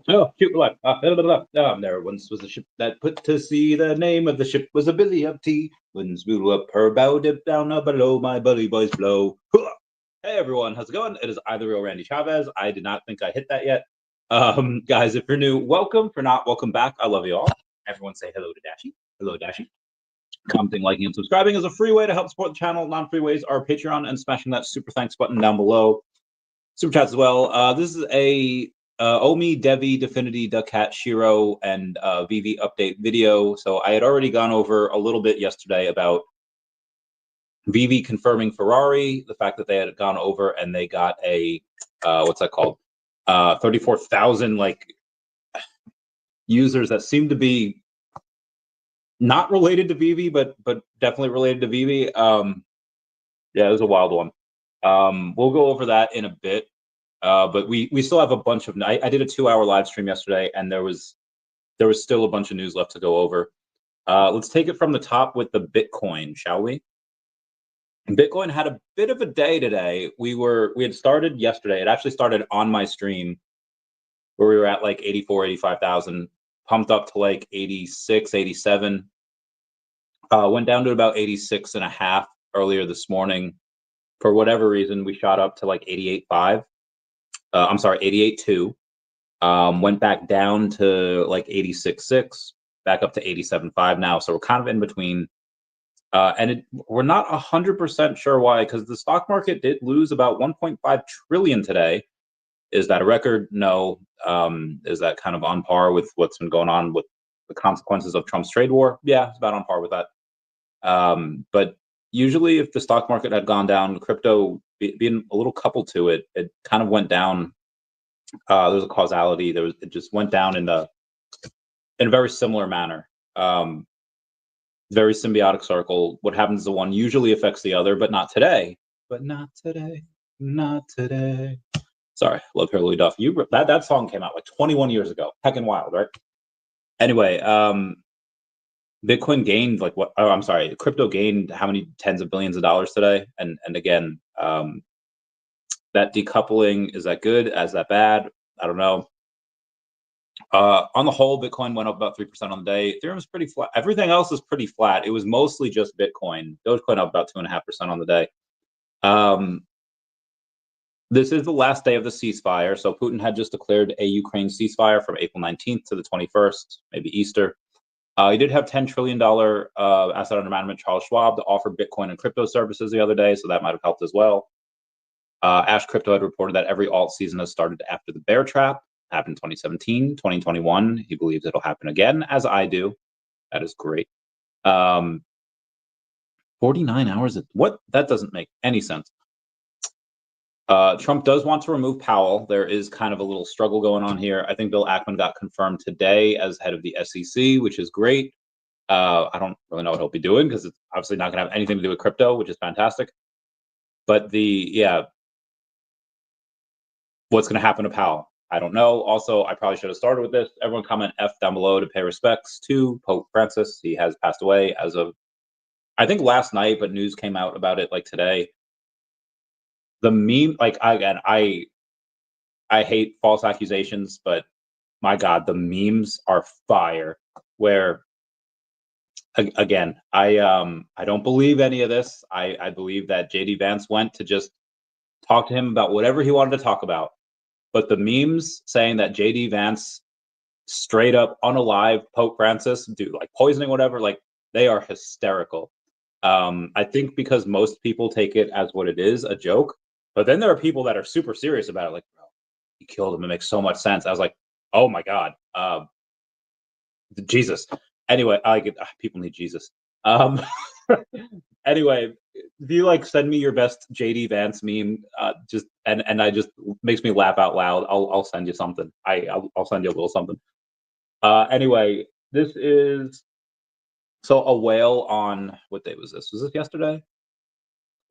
Oh, shoot, what? There once was a ship that put to sea. The name of the ship was a Billy of Tea. Winds blew up her bow, dipped down up below. My bully boys blow. Hey everyone, how's it going? It is I, the real Randy Chavez. I did not think I hit that yet. Guys, if you're new, welcome. For not, welcome back. I love you all. Everyone say hello to Dashi. Hello, Dashi. Commenting, liking, and subscribing is a free way to help support the channel. Non-free ways are Patreon and smashing that super thanks button down below. Super chats as well. This is a OMI, DEVVE, Definity, daCAT, Shiro, and VeVe update video. So I had already gone over a little bit yesterday about VeVe confirming Ferrari, the fact that they had gone over and they got a, what's that called? 34,000 like users that seem to be not related to VeVe, but definitely related to VeVe. Yeah, it was a wild one. We'll go over that in a bit. But we still have a bunch of. I did a 2-hour live stream yesterday, and there was still a bunch of news left to go over. Let's take it from the top with the Bitcoin, shall we? Bitcoin had a bit of a day today. We had started yesterday. It actually started on my stream where we were at like 84, 85,000, pumped up to like 86, 87. Went down to about 86 and a half earlier this morning. For whatever reason, we shot up to like 88.5. I'm sorry, 88.2. Went back down to like 86.6, back up to 87.5 now. So we're kind of in between. And we're not 100% sure why, because the stock market did lose about 1.5 trillion today. Is that a record? No. Is that kind of on par with what's been going on with the consequences of Trump's trade war? Yeah, it's about on par with that. But usually if the stock market had gone down, crypto being a little coupled to it, it kind of went down. There's a causality. It just went down in a very similar manner. Very symbiotic circle. What happens to one usually affects the other, but not today. But not today. Not today. Sorry, love Hillary Duff. That song came out like 21 years ago. Heckin' wild, right? Anyway, Bitcoin gained like what? Oh, I'm sorry. Crypto gained how many tens of billions of dollars today? And again, that decoupling, is that good? Is that bad? I don't know. On the whole, Bitcoin went up about 3% on the day. Ethereum is pretty flat. Everything else is pretty flat. It was mostly just Bitcoin. Dogecoin up about 2.5% on the day. This is the last day of the ceasefire. So Putin had just declared a Ukraine ceasefire from April 19th to the 21st, maybe Easter. He did have $10 trillion asset under management, Charles Schwab, to offer Bitcoin and crypto services the other day, so that might have helped as well. Ash Crypto had reported that every alt season has started after the bear trap. Happened in 2017, 2021. He believes it'll happen again, as I do. That is great. 49 hours. What? That doesn't make any sense. Trump does want to remove Powell. There is kind of a little struggle going on here. I think Bill Ackman got confirmed today as head of the SEC, which is great. I don't really know what he'll be doing because it's obviously not going to have anything to do with crypto, which is fantastic. But what's going to happen to Powell? I don't know. Also, I probably should have started with this. Everyone comment F down below to pay respects to Pope Francis. He has passed away as of, I think, last night, but news came out about it like today. The meme, like, I hate false accusations, but my God, the memes are fire. Where, again, I don't believe any of this. I believe that JD Vance went to just talk to him about whatever he wanted to talk about. But the memes saying that JD Vance straight up unalive Pope Francis, do like poisoning, whatever, like they are hysterical. I think because most people take it as what it is, a joke. But then there are people that are super serious about it, like, bro, he killed him. It makes so much sense. I was like, oh my God, Jesus. Anyway, people need Jesus. Anyway, if you like send me your best JD Vance meme, and I just makes me laugh out loud, I'll send you something. I'll send you a little something. Anyway, this is so a whale on what day was this? Was this yesterday?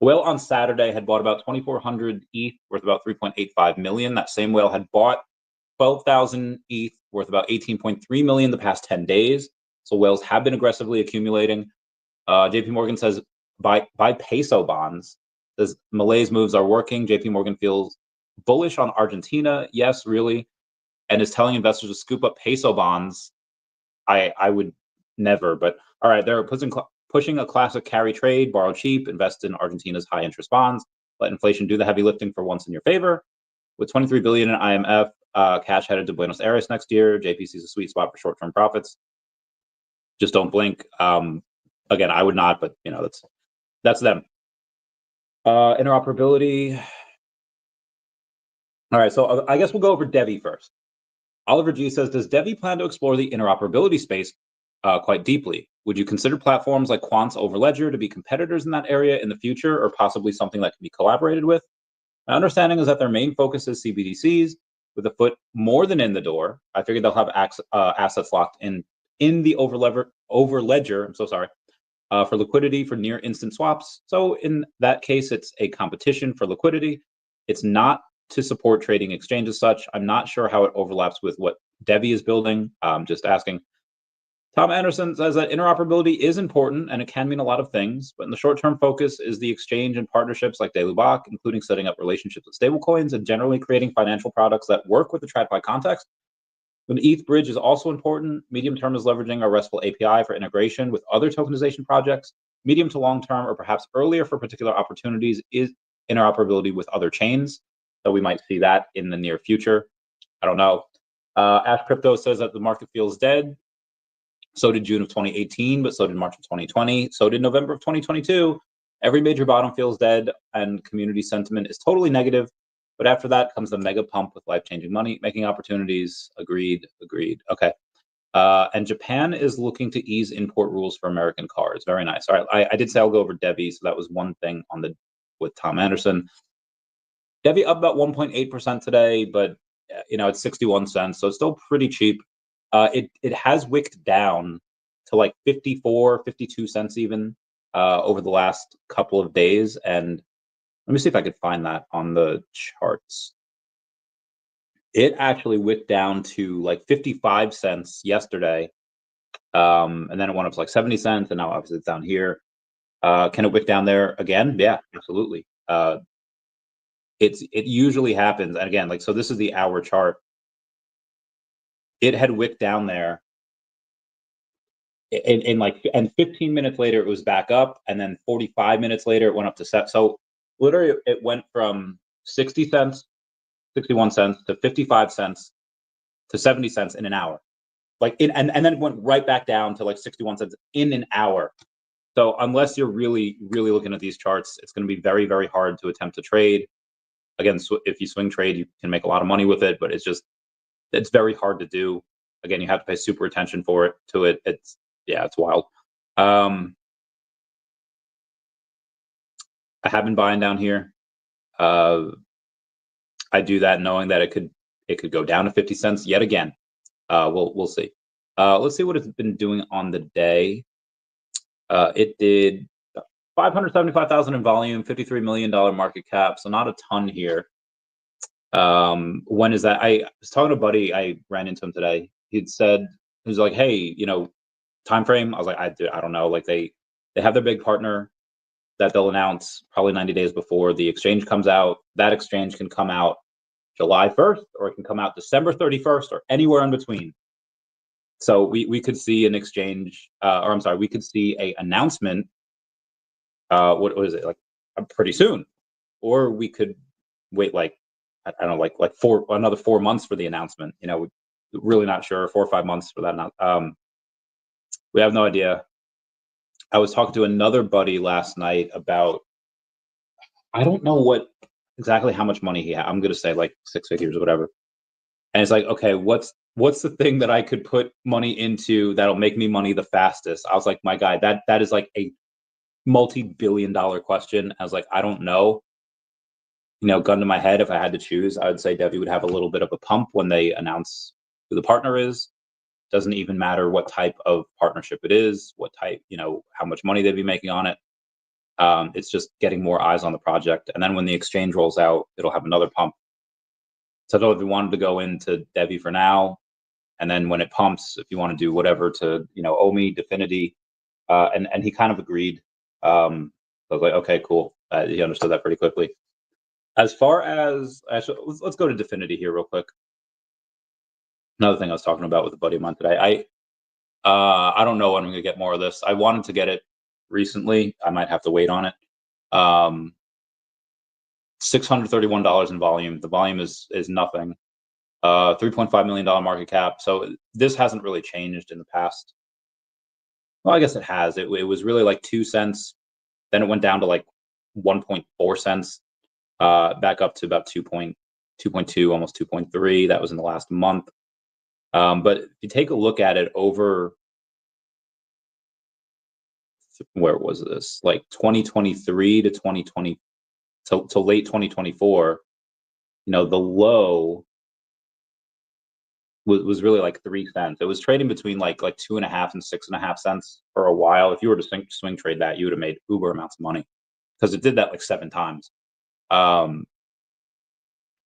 A whale on Saturday had bought about 2,400 ETH worth about 3.85 million. That same whale had bought 12,000 ETH worth about 18.3 million the past 10 days. So whales have been aggressively accumulating. JP Morgan says buy peso bonds. Says Malay's moves are working. JP Morgan feels bullish on Argentina. Yes, really. and is telling investors to scoop up peso bonds, I would never. But all right, they're pushing a classic carry trade, borrow cheap, invest in Argentina's high interest bonds, let inflation do the heavy lifting for once in your favor. With 23 billion in IMF, cash headed to Buenos Aires next year, JPC is a sweet spot for short-term profits. Just don't blink. Again, I would not, but you know, that's them. Interoperability. All right, so I guess we'll go over DEVVE first. Oliver G says, does DEVVE plan to explore the interoperability space quite deeply? Would you consider platforms like Quant's Overledger to be competitors in that area in the future, or possibly something that can be collaborated with? My understanding is that their main focus is CBDCs, with a foot more than in the door. I figured they'll have assets locked in the Overledger. I'm so sorry. For liquidity for near instant swaps. So in that case, it's a competition for liquidity. It's not to support trading exchange as such. I'm not sure how it overlaps with what DEVVE is building. Just asking. Tom Anderson says that interoperability is important and it can mean a lot of things, but in the short-term focus is the exchange and partnerships like daCAT, including setting up relationships with stablecoins and generally creating financial products that work with the TradFi context. An ETH bridge is also important. Medium term is leveraging our RESTful API for integration with other tokenization projects. Medium to long term, or perhaps earlier for particular opportunities, is interoperability with other chains. So we might see that in the near future. I don't know. Ash Crypto says that the market feels dead. So did June of 2018, but so did March of 2020. So did November of 2022. Every major bottom feels dead, and community sentiment is totally negative. But after that comes the mega pump with life-changing money-making opportunities. Agreed. Okay. And Japan is looking to ease import rules for American cars. Very nice. All right, I did say I'll go over DEVVE, so that was one thing on with Tom Anderson. DEVVE up about 1.8% today, but you know, it's 61 cents, so it's still pretty cheap. It has wicked down to like 54, 52 cents even over the last couple of days. And let me see if I could find that on the charts. It actually wicked down to like 55 cents yesterday. And then it went up to like 70 cents, and now obviously it's down here. Can it wick down there again? Yeah, absolutely. It usually happens. And again, like, so this is the hour chart. It had wicked down there. And 15 minutes later, it was back up. And then 45 minutes later, it went up to set. So literally, it went from 60 cents, 61 cents to 55 cents to 70 cents in an hour. And then it went right back down to like 61 cents in an hour. So unless you're really, really looking at these charts, it's going to be very, very hard to attempt to trade. Again, if you swing trade, you can make a lot of money with it, but it's very hard to do. Again, you have to pay super attention to it. It's wild. I have been buying down here. I do that knowing that it could go down to 50 cents yet again. We'll see. Let's see what it's been doing on the day. It did 575,000 in volume, $53 million market cap, so not a ton here. When is that? I was talking to a buddy. I ran into him today. He was like, "Hey, you know, time frame." I was like, "I don't know." Like they have their big partner that they'll announce probably 90 days before the exchange comes out. That exchange can come out July 1st, or it can come out December 31st, or anywhere in between. So we could see an exchange, or I'm sorry, we could see a announcement. What was it, like pretty soon, or we could wait like I don't know, like another 4 months for the announcement. You know, we're really not sure. 4 or 5 months for that. We have no idea. I was talking to another buddy last night about, I don't know exactly how much money he had. I'm gonna say like 6 figures or whatever. And it's like, okay, what's the thing that I could put money into that'll make me money the fastest? I was like, my guy, that is like a multi-billion-dollar question. I was like, I don't know. You know, gun to my head, if I had to choose, I would say DEVVE would have a little bit of a pump when they announce who the partner is. Doesn't even matter what type of partnership it is, what type, you know, how much money they'd be making on it. It's just getting more eyes on the project. And then when the exchange rolls out, it'll have another pump. So I don't know if you wanted to go into DEVVE for now, and then when it pumps, if you want to do whatever to, you know, OMI, Definity, and he kind of agreed. I was like, okay, cool. He understood that pretty quickly. As far as, actually, let's go to Definity here real quick. Another thing I was talking about with a buddy of mine today. I don't know when I'm gonna get more of this. I wanted to get it recently. I might have to wait on it. $631 in volume. The volume is nothing. $3.5 million market cap. So this hasn't really changed in the past. Well, I guess it has. It was really like 2 cents. Then it went down to like 1.4 cents. Back up to about 2.2, almost 2.3. That was in the last month. But if you take a look at it over, where was this? Like 2023 to 2020 to late 2024, the low was really like 3 cents. It was trading between like 2.5 and 6.5 cents for a while. If you were to swing trade that, you would have made uber amounts of money, because it did that like 7 times. And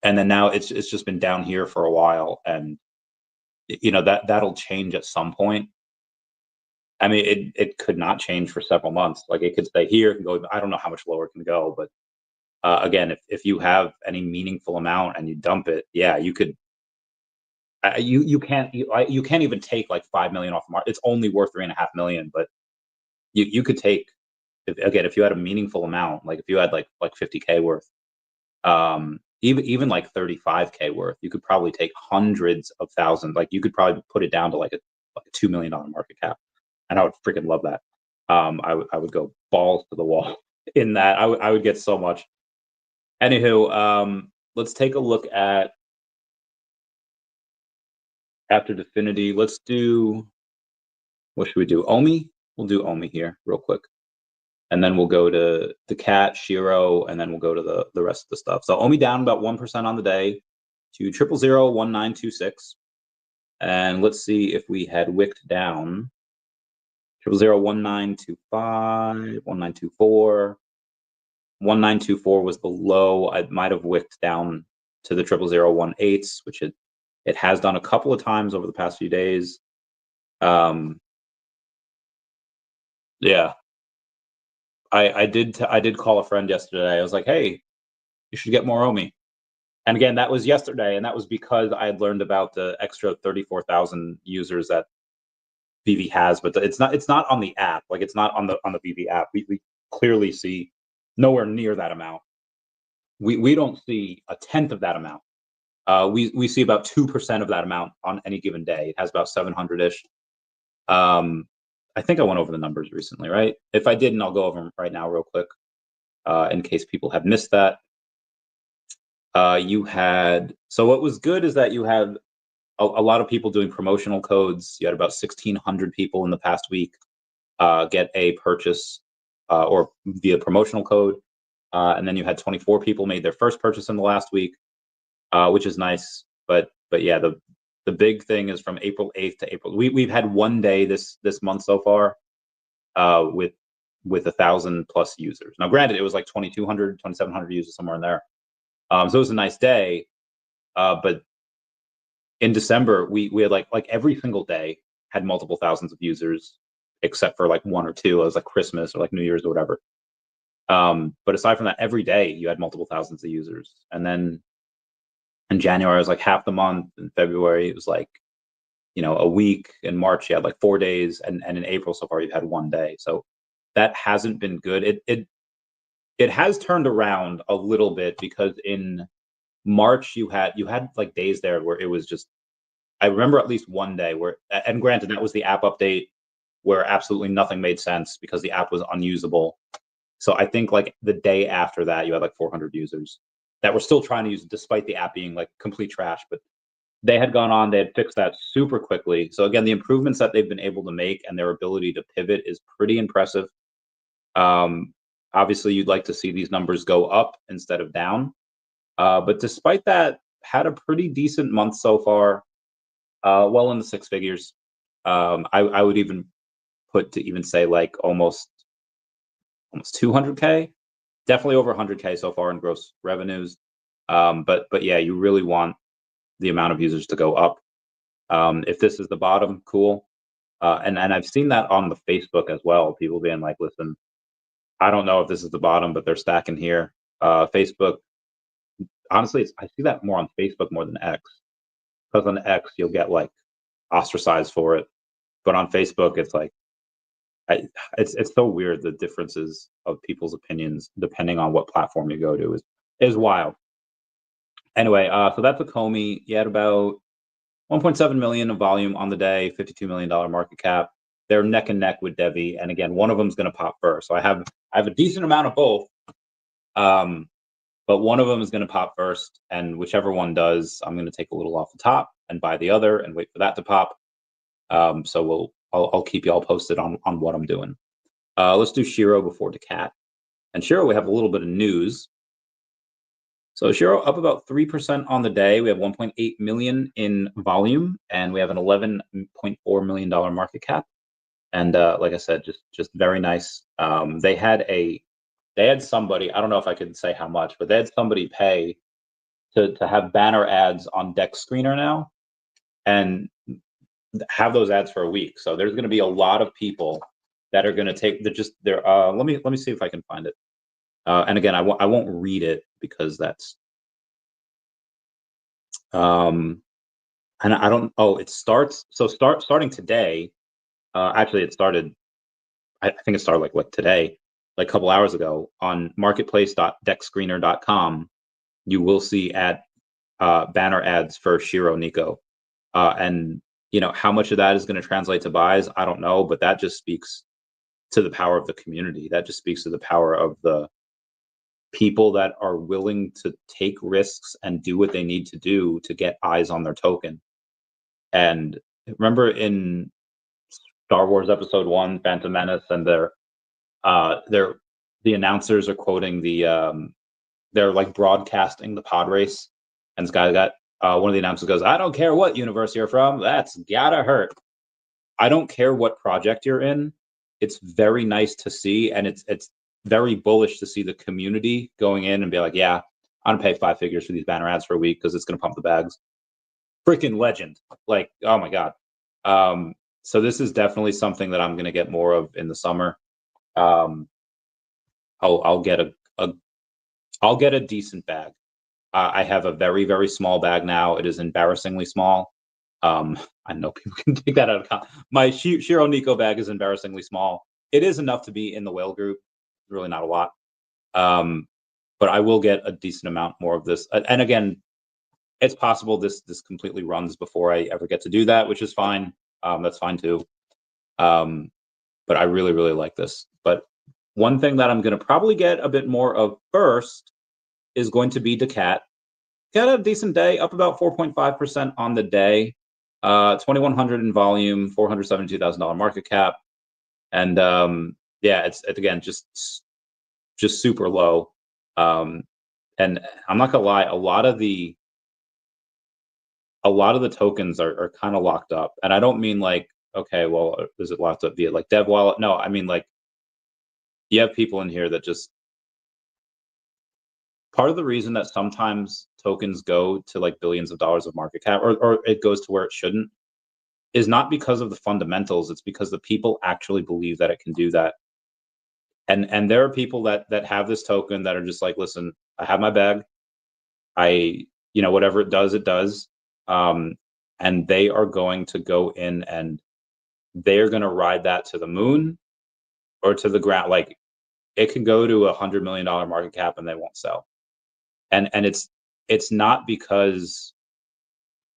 then now it's just been down here for a while, and that'll change at some point. I mean, it could not change for several months. Like, it could stay here, it can go. I don't know how much lower it can go, but again, if you have any meaningful amount and you dump it, yeah, you could. You can't even take like 5 million off the market. It's only worth 3.5 million, but you could take, if you had a meaningful amount, like if you had like 50K worth, even like 35K worth, you could probably take hundreds of thousands. Like, you could probably put it down to like a $2 million market cap, and I would freaking love that. I would go balls to the wall in that. I would get so much. Anywho, let's take a look at, after Definity, let's do, what should we do? OMI? We'll do OMI here real quick. And then we'll go to daCAT, Shiro, and then we'll go to the rest of the stuff. So OMI down about 1% on the day to 0001926. And let's see if we had wicked down 0001925, 1924. 1924 was the low. I might have wicked down to the 00018s, which it has done a couple of times over the past few days. Yeah, I did call a friend yesterday. I was like, hey, you should get more OMI. And again, that was yesterday, and that was because I had learned about the extra 34,000 users that VeVe has, but it's not on the app. Like, it's not on the VeVe app. We clearly see nowhere near that amount. We don't see a tenth of that amount. We see about 2% of that amount on any given day. It has about 700-ish. I think I went over the numbers recently, right? If I didn't, I'll go over them right now real quick, in case people have missed that. So what was good is that you had a lot of people doing promotional codes. You had about 1,600 people in the past week get a purchase or via promotional code. And then you had 24 people made their first purchase in the last week, which is nice. But yeah, the big thing is from April 8th to April. We've had one day this month so far with 1,000+ users. Now, granted, it was like 2,200, 2,700 users, somewhere in there. So it was a nice day. But in December, we had like every single day had multiple thousands of users, except for like 1 or 2. It was like Christmas or like New Year's or whatever. But aside from that, every day you had multiple thousands of users. And then in January, it was like half the month. In February, it was like, a week. In March, you had like 4 days. And in April so far, you've had 1 day. So that hasn't been good. It has turned around a little bit, because in March you had like days there where it was just, I remember at least one day where, and granted, that was the app update where absolutely nothing made sense because the app was unusable. So I think like the day after that, you had like 400 users that were still trying to use it despite the app being like complete trash. But they had gone on, they had fixed that super quickly. So again, the improvements that they've been able to make and their ability to pivot is pretty impressive. Obviously, you'd like to see these numbers go up instead of down. But despite that, had a pretty decent month so far, well in the 6 figures. I would even put to even say like almost 200K, definitely over 100K so far in gross revenues. But yeah, you really want the amount of users to go up. If this is the bottom, cool. And I've seen that on the Facebook as well. People being like, listen, I don't know if this is the bottom, but they're stacking here. Facebook, honestly, I see that more on Facebook more than X. because on X you'll get like ostracized for it, but on Facebook it's like it's so weird. The differences of people's opinions depending on what platform you go to is wild. Anyway, so that's a Comey. You had about 1.7 million of volume on the day, $52 million market cap. They're neck and neck with DEVVE, and again, one of them is going to pop first. So I have a decent amount of both, but one of them is going to pop first, and whichever one does, I'm going to take a little off the top and buy the other and wait for that to pop. So I'll keep you all posted on what I'm doing. Let's do Shiro before daCAT, and Shiro we have a little bit of news. So Shiro up about 3% on the day. We have 1.8 million in volume, and we have an $11.4 million market cap. And like I said, just very nice. They had somebody, I don't know if I could say how much, but they had somebody pay to have banner ads on Deck Screener now, and have those ads for a week. So there's going to be a lot of people that are going to take let me see if I can find it. And again, I won't read it because that's and I don't. Oh, it starts. So starting today. Actually, it started. I think it started like what today, like a couple hours ago on marketplace.deckscreener.com. You will see banner ads for Shiro Nico, and you know how much of that is going to translate to buys. I don't know, but that just speaks to the power of the community. That just speaks to the power of the people that are willing to take risks and do what they need to do to get eyes on their token. And remember in Star Wars Episode 1, Phantom Menace, and the announcers are quoting they're like broadcasting the pod race, and this guy got one of the announcers goes, "I don't care what universe you're from, that's gotta hurt." I don't care what project you're in. It's very nice to see, and it's very bullish to see the community going in and be like, yeah, I'm gonna pay 5 figures for these banner ads for a week because it's gonna pump the bags. Freaking legend. Like, oh my God. So this is definitely something that I'm gonna get more of in the summer. I'll get a decent bag. I have a very, very small bag now. It is embarrassingly small. I know people can take that out of account. My Shiro Nico bag is embarrassingly small. It is enough to be in the whale group. Really not a lot, but I will get a decent amount more of this. And again, it's possible this completely runs before I ever get to do that, which is fine. That's fine too. But I really, really like this. But one thing that I'm going to probably get a bit more of first is going to be daCAT. Got a decent day, up about 4.5% on the day. 2,100 in volume, $472,000 market cap, and yeah, it's again just super low. And I'm not gonna lie, a lot of the tokens are kind of locked up, and I don't mean like, okay, well, is it locked up via like dev wallet? No, I mean like you have people in here that just, part of the reason that sometimes tokens go to like billions of dollars of market cap, or it goes to where it shouldn't, is not because of the fundamentals. It's because the people actually believe that it can do that. And there are people that have this token that are just like, listen, I have my bag. Whatever it does. And they are going to go in and they're going to ride that to the moon or to the ground. Like it can go to $100 million market cap and they won't sell. And it's not because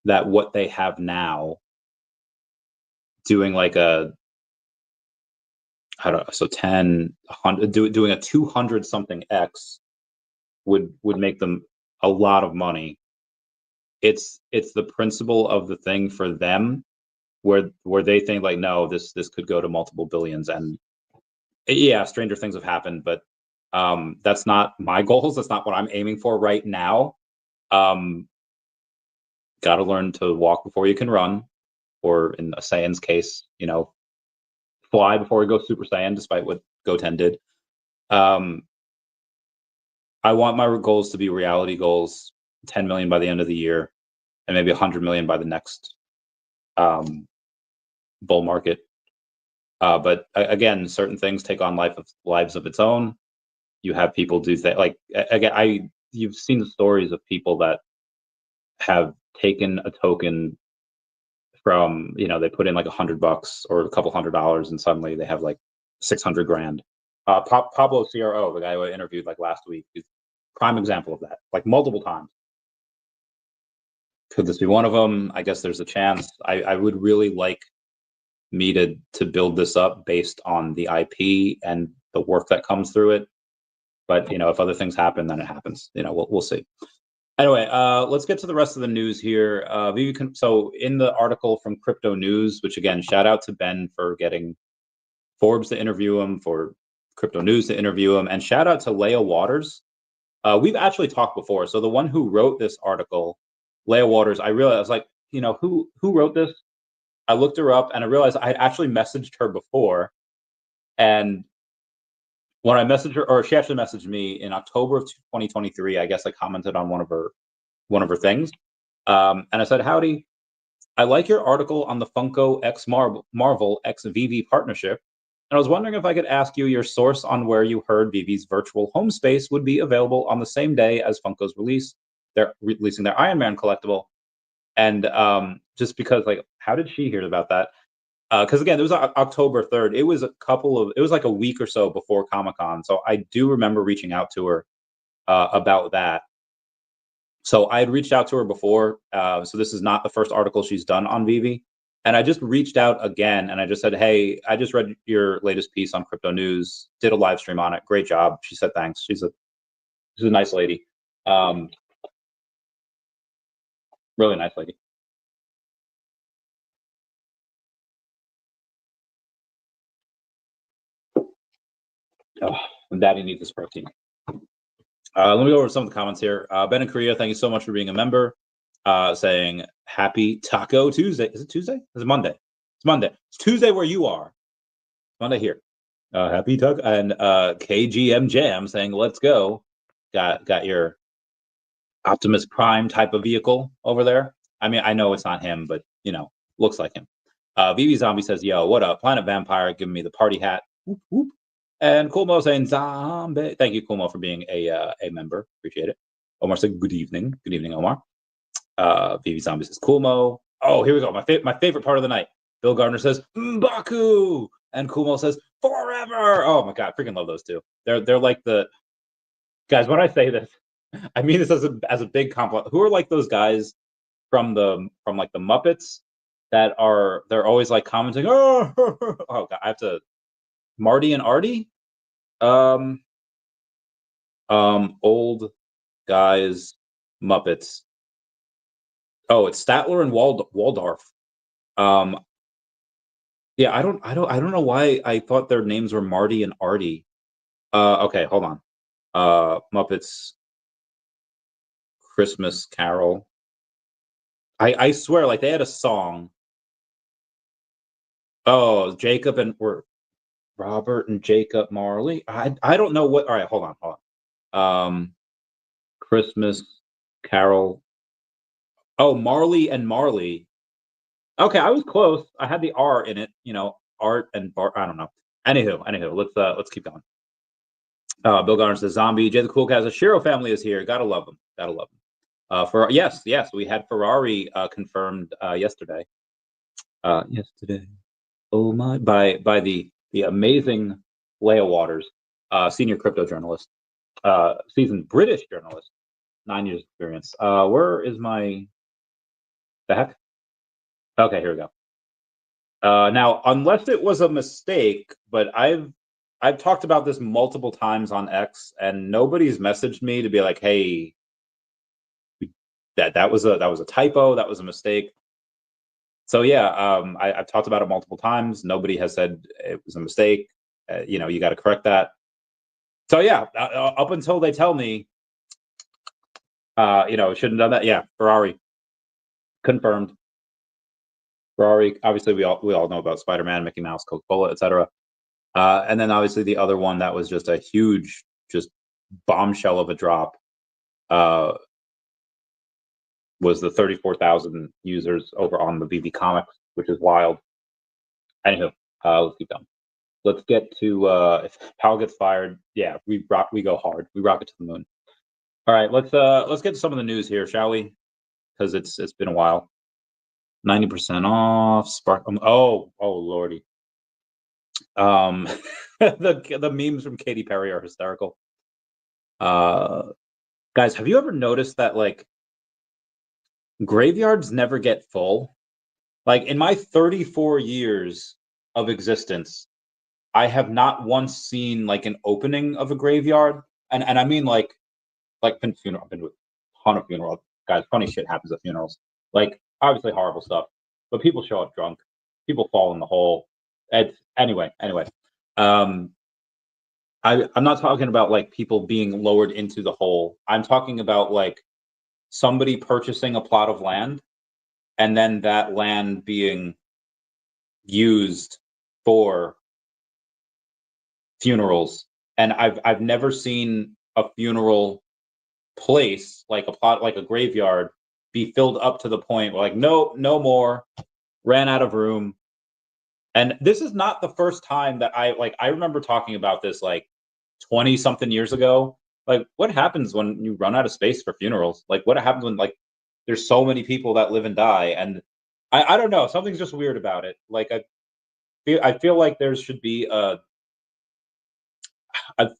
that what they have now doing like a, I don't know, so 10, 100, doing a 200 something X would make them a lot of money. It's the principle of the thing for them where they think like, no, this could go to multiple billions. And yeah, stranger things have happened, but that's not my goals. That's not what I'm aiming for right now. Got to learn to walk before you can run, or in a Saiyan's case, fly before we go Super Saiyan, despite what Goten did. I want my goals to be reality goals, 10 million by the end of the year, and maybe 100 million by the next bull market. But again, certain things take on lives of its own. You have people do things like, again, you've seen the stories of people that have taken a token from, they put in like $100 or a couple $100, and suddenly they have like 600 grand. Pablo CRO, the guy who I interviewed like last week, is prime example of that, like multiple times. Could this be one of them? I guess there's a chance. I would really like me to build this up based on the IP and the work that comes through it. But if other things happen, then it happens. We'll see. Anyway, let's get to the rest of the news here. So in the article from Crypto News, which again, shout out to Ben for getting Forbes to interview him, for Crypto News to interview him, and shout out to Leah Waters. We've actually talked before. So the one who wrote this article, Leah Waters, I realized, I was like, who wrote this? I looked her up and I realized I had actually messaged her before. And when I messaged her, or she actually messaged me in October of 2023, I guess I commented on one of her things. And I said, howdy, I like your article on the Funko X Marvel X VeVe partnership. And I was wondering if I could ask you your source on where you heard VeVe's virtual home space would be available on the same day as Funko's release. They're releasing their Iron Man collectible. And just because, like, how did she hear about that? Because again, it was October 3rd. It was like a week or so before Comic-Con. So I do remember reaching out to her about that. So I had reached out to her before. So this is not the first article she's done on VeVe. And I just reached out again and I just said, hey, I just read your latest piece on Crypto News, did a live stream on it. Great job. She said, thanks. She's a nice lady. Really nice lady. Oh, Daddy needs his protein. Let me go over some of the comments here. Ben in Korea, thank you so much for being a member. Saying happy Taco Tuesday. Is it Tuesday? Is it Monday? It's Monday. It's Tuesday where you are. Monday here. Happy Taco. And KGM Jam saying let's go. Got your Optimus Prime type of vehicle over there. I mean, I know it's not him, but looks like him. VeVe Zombie says, yo, what up? Planet Vampire giving me the party hat. Whoop, whoop. And Kulmo saying zombie. Thank you, Kulmo, for being a member. Appreciate it. Omar said good evening. Good evening, Omar. VeVe Zombie says Kulmo. Oh, here we go. My favorite part of the night. Bill Gardner says Mbaku, and Kulmo says forever. Oh my god, freaking love those two. They're like the guys. When I say this, I mean this as a big compliment. Who are like those guys from like the Muppets that they're always like commenting. Oh, oh god, I have to. Marty and Artie, old guys, Muppets. Oh, it's Statler and Waldorf. Yeah, I don't know why I thought their names were Marty and Artie. Okay, hold on. Muppets Christmas Carol. I swear, like they had a song. Oh, Jacob and Robert and Jacob Marley. I don't know what. All right, hold on. Christmas Carol. Oh, Marley and Marley. Okay, I was close. I had the R in it. Art and Bar. I don't know. Anywho, let's keep going. Bill Garner says zombie. Jay the Cool Cat. The Shiro family is here. Gotta love them. Gotta love them. Yes, we had Ferrari confirmed yesterday. Yesterday. Oh my! By the amazing Leah Waters, senior crypto journalist, seasoned British journalist, 9 years experience. Where is my the heck? Okay, here we go. Now, unless it was a mistake, but I've talked about this multiple times on X, and nobody's messaged me to be like, "Hey, that was a typo, that was a mistake." So yeah, I've talked about it multiple times. Nobody has said it was a mistake. You got to correct that. So yeah, up until they tell me, shouldn't have done that. Yeah, Ferrari confirmed. Ferrari, obviously, we all know about Spider-Man, Mickey Mouse, Coca-Cola, etc. And then obviously the other one that was just a huge, just bombshell of a drop was the 34,000 users over on the VeVe Comics, which is wild. Anywho, let's keep going. Let's get to if Powell gets fired. Yeah, we go hard. We rocket to the moon. All right, let's get to some of the news here, shall we? because it's been a while. 90% off. Spark. Oh lordy. The memes from Katy Perry are hysterical. Guys, have you ever noticed that like graveyards never get full? Like in my 34 years of existence, I have not once seen like an opening of a graveyard, and I mean like funeral. I've been to a ton of funerals, guys. Funny shit happens at funerals. Like obviously horrible stuff, but people show up drunk, people fall in the hole. Anyway. I'm not talking about like people being lowered into the hole. I'm talking about like somebody purchasing a plot of land and then that land being used for funerals. And I've never seen a funeral place like a plot, like a graveyard, be filled up to the point where like no more, ran out of room. And this is not the first time that I remember talking about this like 20 something years ago. Like what happens when you run out of space for funerals? Like what happens when like there's so many people that live and die? And I don't know, something's just weird about it. Like I feel like there should be a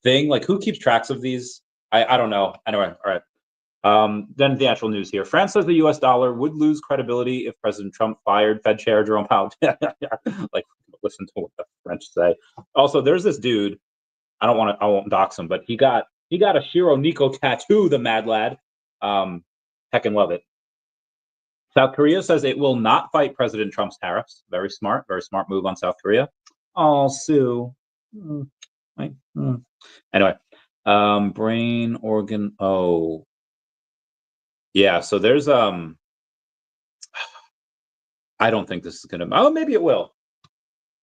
thing, like who keeps tracks of these? I don't know. Anyway, all right. Then the actual news here. France says the US dollar would lose credibility if President Trump fired Fed Chair Jerome Powell. Like, listen to what the French say. Also, there's this dude. I won't dox him, but he got a Shiro Nico tattoo, the mad lad. Heckin' love it. South Korea says it will not fight President Trump's tariffs. Very smart move on South Korea. Oh, Sue. Anyway, brain organ. Oh, yeah. So there's I don't think this is gonna. Oh, maybe it will.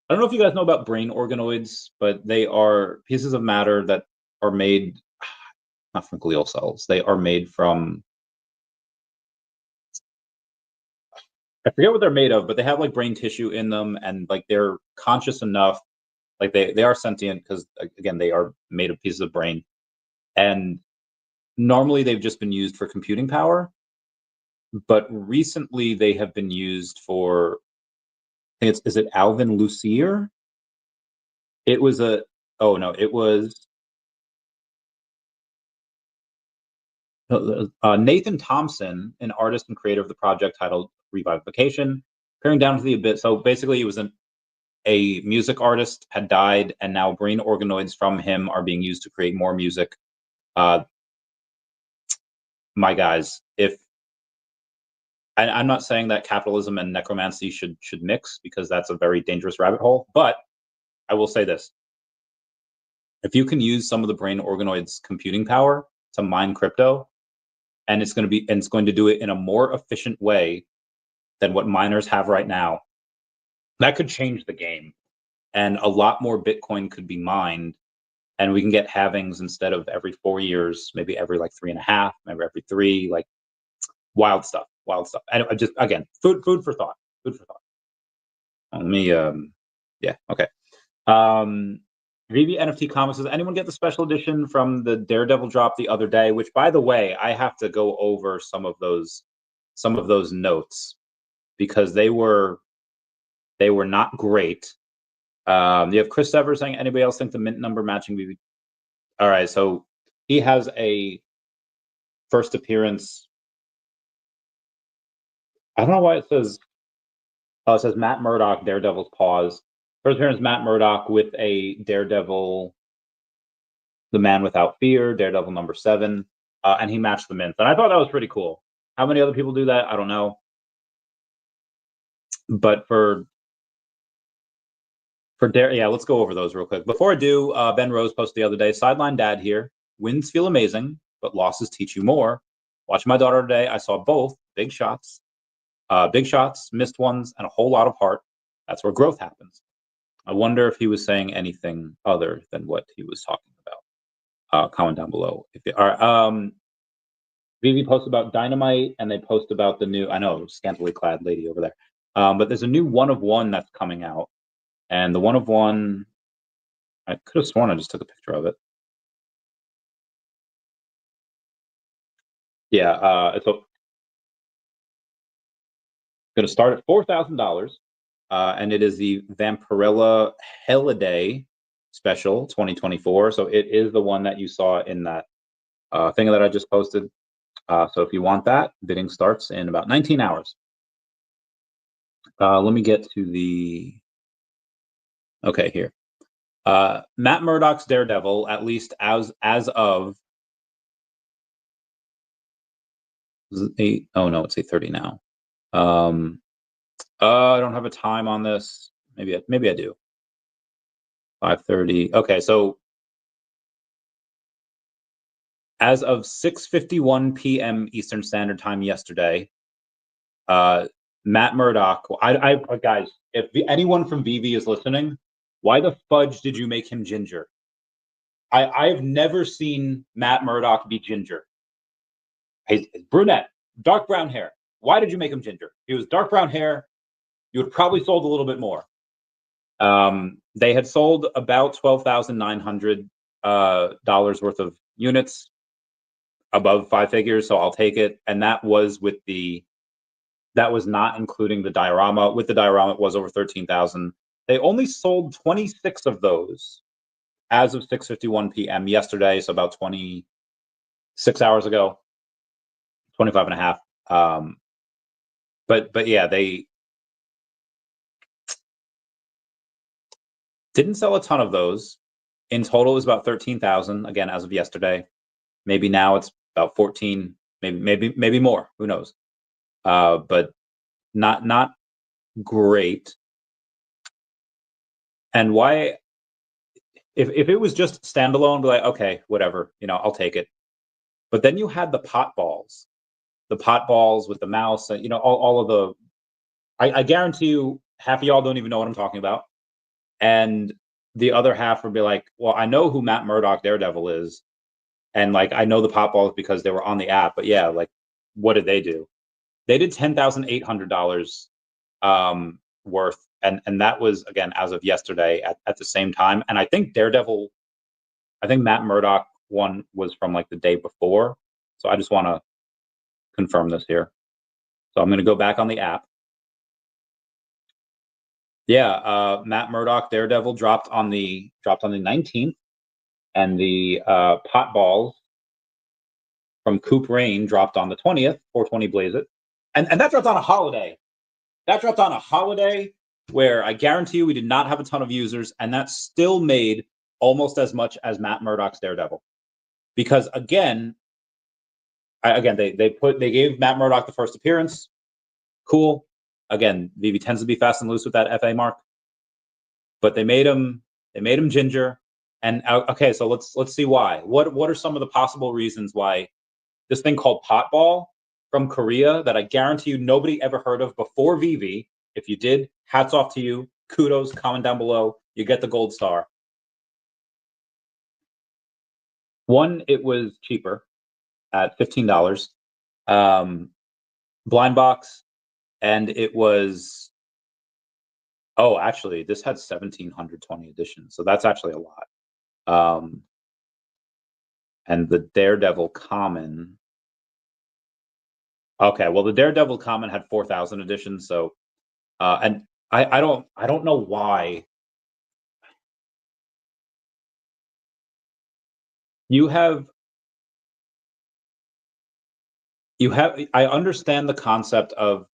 I don't know if you guys know about brain organoids, but they are pieces of matter that are made not from glial cells. They are made from. I forget what they're made of, but they have like brain tissue in them, and like they're conscious enough. Like they are sentient because again they are made of pieces of brain, and normally they've just been used for computing power, but recently they have been used for. I think is it Alvin Lucier? It was a. Oh no, it was Nathan Thompson, an artist and creator of the project titled Revivification, Peering Down to the Abyss. So basically, he was a music artist, had died, and now brain organoids from him are being used to create more music. My guys, if I'm not saying that capitalism and necromancy should mix, because that's a very dangerous rabbit hole, but I will say this. If you can use some of the brain organoids' computing power to mine crypto, and it's going to do it in a more efficient way than what miners have right now, that could change the game. And a lot more Bitcoin could be mined, and we can get halvings instead of every 4 years, maybe every like 3.5, maybe every 3, like wild stuff. And just again, food for thought. Let me yeah, okay. VeVe NFT Comics, does anyone get the special edition from the Daredevil drop the other day? Which, by the way, I have to go over some of those notes because they were not great. You have Chris Severs saying, anybody else think the mint number matching VeVe? All right, so he has a first appearance. I don't know why it says. Oh, it says Matt Murdock, Daredevil's Paws. First appearance, Matt Murdock with a Daredevil, The Man Without Fear, Daredevil number 7, and he matched the mints. And I thought that was pretty cool. How many other people do that? I don't know. But for yeah, let's go over those real quick. Before I do, Ben Rose posted the other day, sideline dad here. Wins feel amazing, but losses teach you more. Watching my daughter today, I saw both big shots, missed ones, and a whole lot of heart. That's where growth happens. I wonder if he was saying anything other than what he was talking about. Comment down below. VeVe posts about Dynamite, and they post about the new, I know, scantily clad lady over there. But there's a new 1 of 1 that's coming out. And the 1 of 1, I could have sworn I just took a picture of it. Yeah, Going to start at $4,000, and it is the Vampirilla Holiday Special 2024. So it is the one that you saw in that thing that I just posted. So if you want that, bidding starts in about 19 hours. Let me get to the. Okay, here. Matt Murdock's Daredevil, at least as of 8. Oh no, it's 8:30 now. I don't have a time on this. Maybe I do. 5:30. Okay, so as of 6:51 p.m. Eastern Standard Time yesterday, Matt Murdock. I guys, if anyone from VeVe is listening, why the fudge did you make him ginger? I've never seen Matt Murdock be ginger. He's brunette, dark brown hair. Why did you make him ginger? He was dark brown hair. You would probably sold a little bit more. They had sold about $12,900 worth of units, above 5 figures, so I'll take it. And that was not including the diorama. With the diorama, it was over 13,000. They only sold 26 of those as of 6:51 p.m. yesterday, so about 26 hours ago, 25 and a half. But yeah, they didn't sell a ton of those. In total, it was about 13,000, again, as of yesterday. Maybe now it's about 14, maybe more. Who knows? But not great. And why? If it was just standalone, be like, okay, whatever, I'll take it. But then you had the pot balls with the mouse, all of the. I guarantee you, half of y'all don't even know what I'm talking about, and the other half would be like, well, I know who Matt Murdock Daredevil is, and like I know the pot balls because they were on the app. But yeah, like, what did they do? They did $10,800 worth, and that was, again, as of yesterday at the same time. And I think Matt Murdock one was from like the day before. So I just want to confirm this here. So I'm going to go back on the app. Yeah, Matt Murdock Daredevil dropped on the 19th, and the pot balls from Coop Rain dropped on the 20th. 420 Blaze It, and that dropped on a holiday. That dropped on a holiday where I guarantee you we did not have a ton of users, and that still made almost as much as Matt Murdock's Daredevil. Because again, they gave Matt Murdock the first appearance. Cool. Again, VeVe tends to be fast and loose with that FA mark, but they made him ginger. And okay, so let's see why. What are some of the possible reasons why this thing called Potball from Korea that I guarantee you nobody ever heard of before VeVe? If you did, hats off to you. Kudos. Comment down below. You get the gold star. One, it was cheaper at $15. Blind box, and it was. Oh, actually, this had 1,720 editions, so that's actually a lot. And the Daredevil Common. Okay, well, the Daredevil Common had 4,000 editions, so and I don't know why you have I understand the concept of,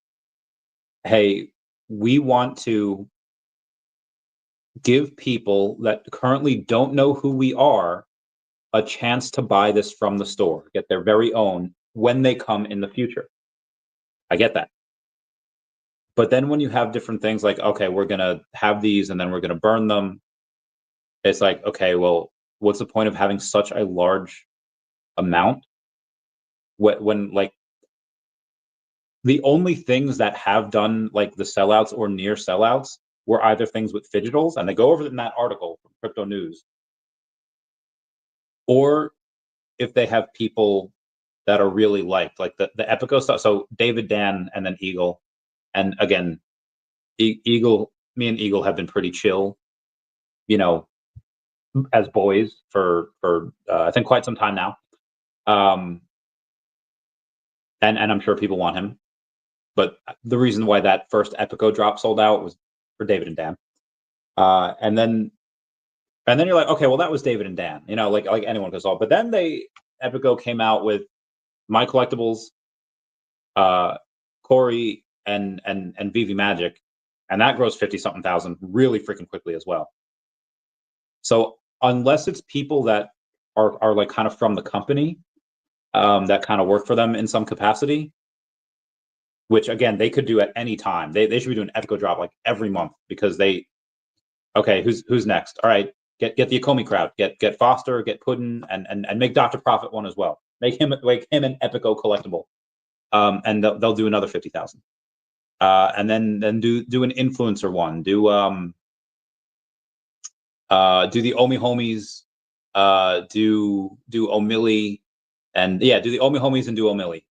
hey, we want to give people that currently don't know who we are a chance to buy this from the store, get their very own when they come in the future. I get that. But then when you have different things like, okay, we're going to have these and then we're going to burn them, it's like, okay, well, what's the point of having such a large amount when like the only things that have done like the sellouts or near sellouts were either things with fidgetals, and they go over it in that article from Crypto News, or if they have people that are really liked, like the Epico stuff. So David, Dan, and then Eagle. And again, Eagle, me and Eagle have been pretty chill, as boys for I think quite some time now. And I'm sure people want him. but the reason why that first Epico drop sold out was for David and Dan. And then you're like, okay, well, that was David and Dan, you know, like anyone could solve. But then Epico came out with My Collectibles, Corey, and VeVe Magic, and that grows 50-something thousand really freaking quickly as well. So unless it's people that are like kind of from the company, that kind of work for them in some capacity, which again they could do at any time. They should be doing Epico drop like every month, because okay, who's next? All right, get the Akomi crowd, get Foster, get Puddin, and make Dr. Profit one as well. Make him an Epico collectible, and they'll do another 50,000. And then do an influencer one. Do the Omi homies, do Omili, and yeah, do the Omi homies and do Omili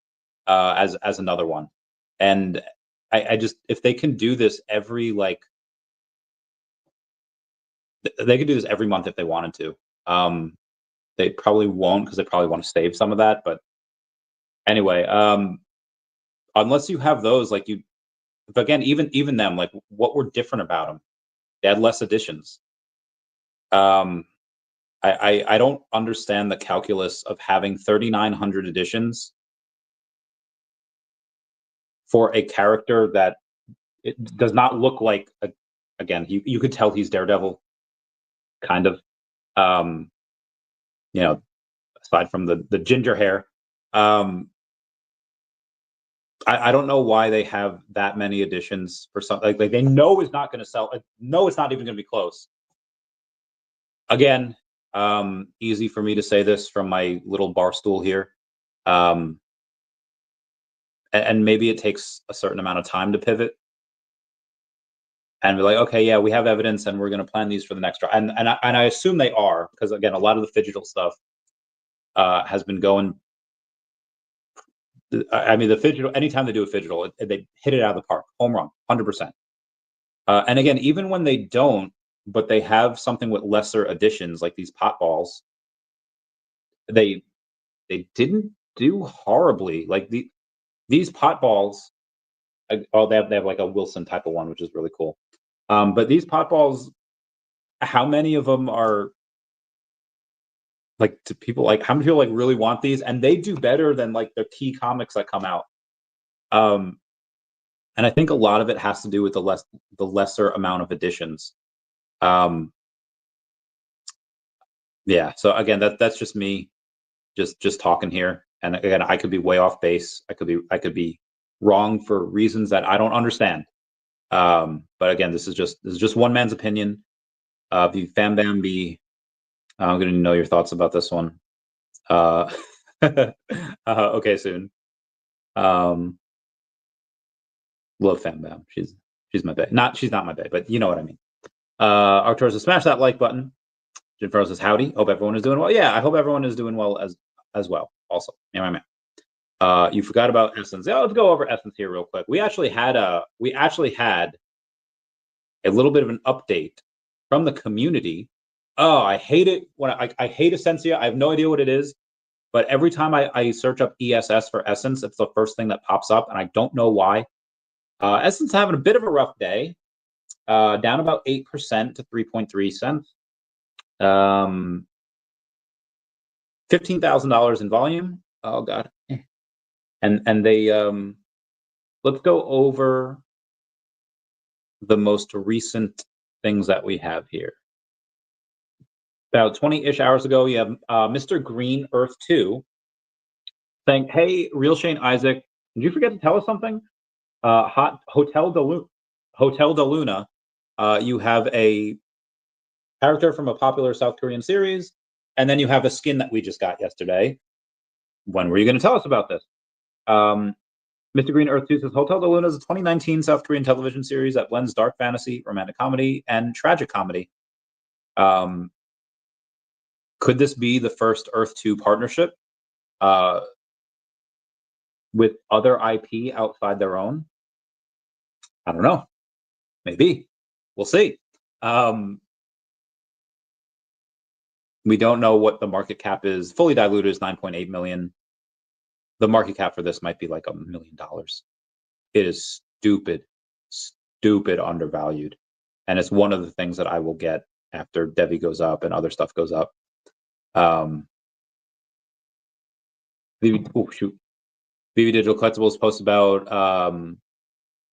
as another one. And I just, if they can do this every, like, they could do this every month if they wanted to. They probably won't, because they probably want to save some of that. But anyway, unless you have those, like but again, even them, like, what were different about them? They had less editions. I don't understand the calculus of having 3,900 editions for a character that it does not look like. Again, you could tell he's Daredevil, kind of. You know, aside from the ginger hair. I don't know why they have that many editions for something like they know it's not going to sell. No, it's not even going to be close. Again, easy for me to say this from my little bar stool here. And maybe it takes a certain amount of time to pivot and be like, okay, yeah, we have evidence and we're going to plan these for the next draw. And I assume they are, because again, a lot of the Phygital stuff has been going. I mean, the Phygital, anytime they do a Phygital, they hit it out of the park, home run, 100%. And again, even when they don't, but they have something with lesser additions, like these pot balls, they didn't do horribly. Like these pot balls, oh, they have like a Wilson type of one, which is really cool. But these pot balls, how many of them are like, to people, like, how many people like really want these? And they do better than like the key comics that come out. And I think a lot of it has to do with the lesser amount of editions. Yeah. So again, that's just me, just talking here. And again, I could be way off base. I could be wrong for reasons that I don't understand. But again, this is just one man's opinion. The Fam Bam B. I'm going to know your thoughts about this one. Okay, soon. Love Fam Bam. She's my bae. She's not my bae, but you know what I mean. Arcturus says, smash that like button. Jim Farrow says, howdy. Hope everyone is doing well. Yeah, I hope everyone is doing well as well. Also, yeah, my man. You forgot about Essence. Yeah, let's go over Essence here real quick. We actually had a little bit of an update from the community. Oh, I hate it when I hate Essentia. I have no idea what it is, but every time I search up ESS for Essence, it's the first thing that pops up, and I don't know why. Essence having a bit of a rough day, down about 8% to 3.3 cents. $15,000 in volume. Oh God. And they let's go over the most recent things that we have here. About 20-ish hours ago, you have Mr. Green Earth 2 saying, hey, Real Shane Isaac, did you forget to tell us something? Hotel de Luna, you have a character from a popular South Korean series, and then you have a skin that we just got yesterday. When were you going to tell us about this? Mr. Green Earth 2 says, Hotel de Luna is a 2019 South Korean television series that blends dark fantasy, romantic comedy, and tragic comedy. Could this be the first Earth 2 partnership with other IP outside their own? I don't know. Maybe. We'll see. We don't know what the market cap is. Fully diluted is 9.8 million. The market cap for this might be like $1 million. It is stupid undervalued. And it's one of the things that I will get after DEVVE goes up and other stuff goes up. VeVe Digital Collectibles post about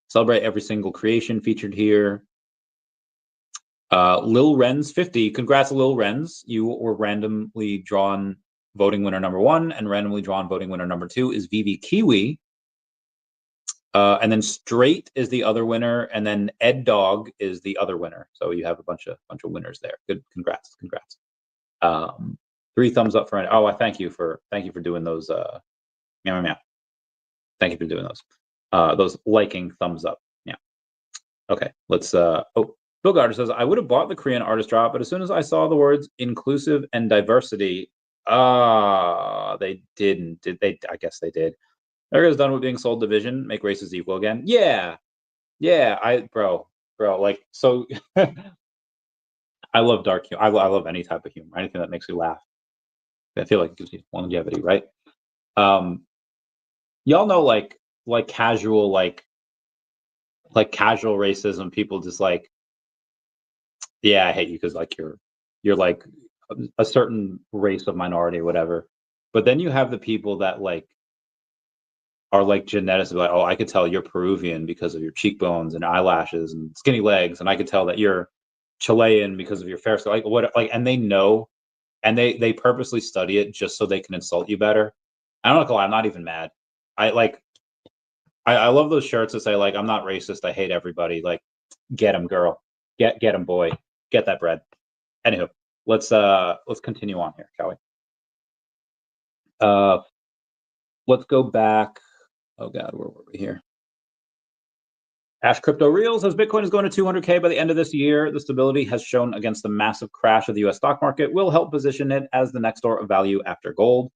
celebrate every single creation featured here. Lil Renz 50, congrats Lil Renz. You were randomly drawn voting winner number 1, and randomly drawn voting winner number 2 is VeVe Kiwi. And then Straight is the other winner, and then Ed Dog is the other winner. So you have a bunch of winners there. Good, congrats. 3 thumbs up for I thank you for doing those. Thank you for doing those liking thumbs up. Yeah. Okay. Let's. Bill Gardner says, I would have bought the Korean artist drop, but as soon as I saw the words inclusive and diversity, they didn't. Did they? I guess they did. America's done with being sold division, make races equal again. Yeah. Bro, like, so I love dark humor. I love any type of humor, anything that makes you laugh. I feel like it gives you longevity, right? Y'all know, like casual, like casual racism, people just like, yeah, I hate you because like you're like a certain race of minority or whatever. But then you have the people that like are like geneticists, like, oh, I could tell you're Peruvian because of your cheekbones and eyelashes and skinny legs, and I could tell that you're Chilean because of your fair skin. Like what? Like, and they know, and they purposely study it just so they can insult you better. I don't know. I'm not even mad. I love those shirts that say like, I'm not racist. I hate everybody. Like, get him, girl. Get him, boy. Get that bread. Anywho, let's continue on here, shall we? Let's go back. Oh God, where were we here? Ash Crypto Reels says Bitcoin is going to 200K by the end of this year. The stability has shown against the massive crash of the US stock market will help position it as the next store of value after gold.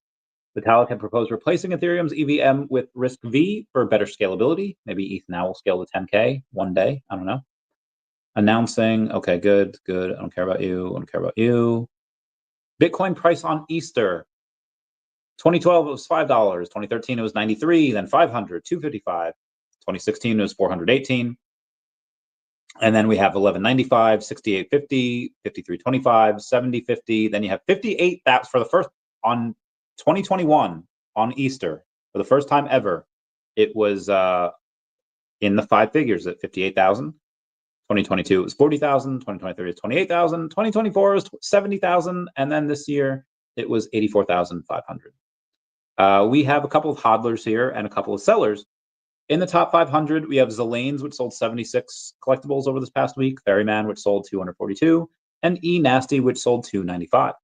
Vitalik had proposed replacing Ethereum's EVM with Risk V for better scalability. Maybe ETH now will scale to 10K one day. I don't know. Announcing, okay, good. I don't care about you. Bitcoin price on Easter. 2012, it was $5. 2013, it was 93, then 500, 255. 2016, it was 418. And then we have 1195, 6850, 5325, 7050. Then you have 58. That's for the first on 2021 on Easter. For the first time ever, it was in the 5 figures at 58,000. 2022, it was 40,000. 2023 is 28,000. 2024 is 70,000. And then this year, it was 84,500. We have a couple of hodlers here and a couple of sellers. In the top 500, we have Zelanes, which sold 76 collectibles over this past week, Ferryman, which sold 242, and E Nasty, which sold 295.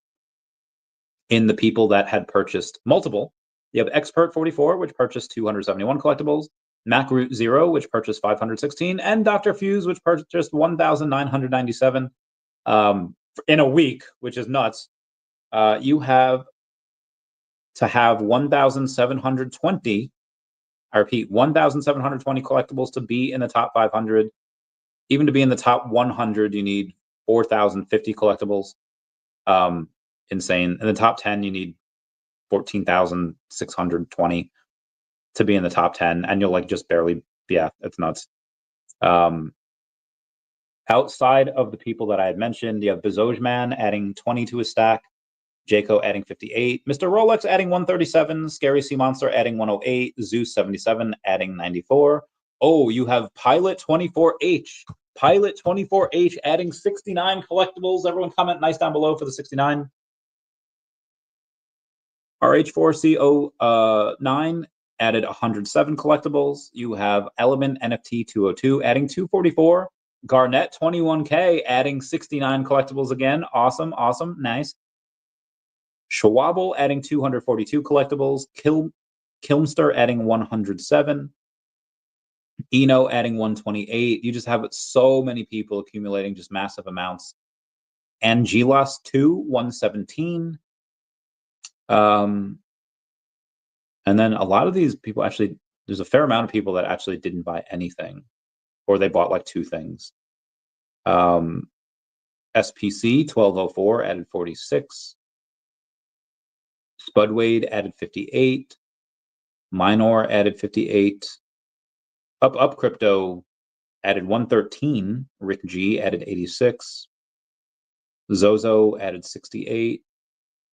In the people that had purchased multiple, you have Expert 44, which purchased 271 collectibles, MacRoot 0, which purchased 516, and Dr. Fuse, which purchased 1,997 in a week, which is nuts. You have to have 1,720. I repeat, 1,720 collectibles to be in the top 500. Even to be in the top 100, you need 4,050 collectibles. Insane. In the top 10, you need 14,620 to be in the top 10, and you'll like just barely. Yeah, it's nuts. Outside of the people that I had mentioned, you have Bezoj Man adding 20 to his stack. Jayco adding 58, Mr. Rolex adding 137, Scary Sea Monster adding 108, Zeus 77 adding 94. Oh, you have Pilot 24H. Pilot 24H adding 69 collectibles. Everyone comment nice down below for the 69. RH4CO9 added 107 collectibles. You have Element NFT 202 adding 244. Garnet 21K adding 69 collectibles again. Awesome. Nice. Schwabble adding 242 collectibles, Kilmster adding 107, Eno adding 128. You just have so many people accumulating just massive amounts. Angelas 2, 117. And then a lot of these people actually, there's a fair amount of people that actually didn't buy anything, or they bought like 2 things. SPC 1204 added 46. Spudwade added 58. Minor added 58. Up Crypto added 113. Rick G added 86. Zozo added 68.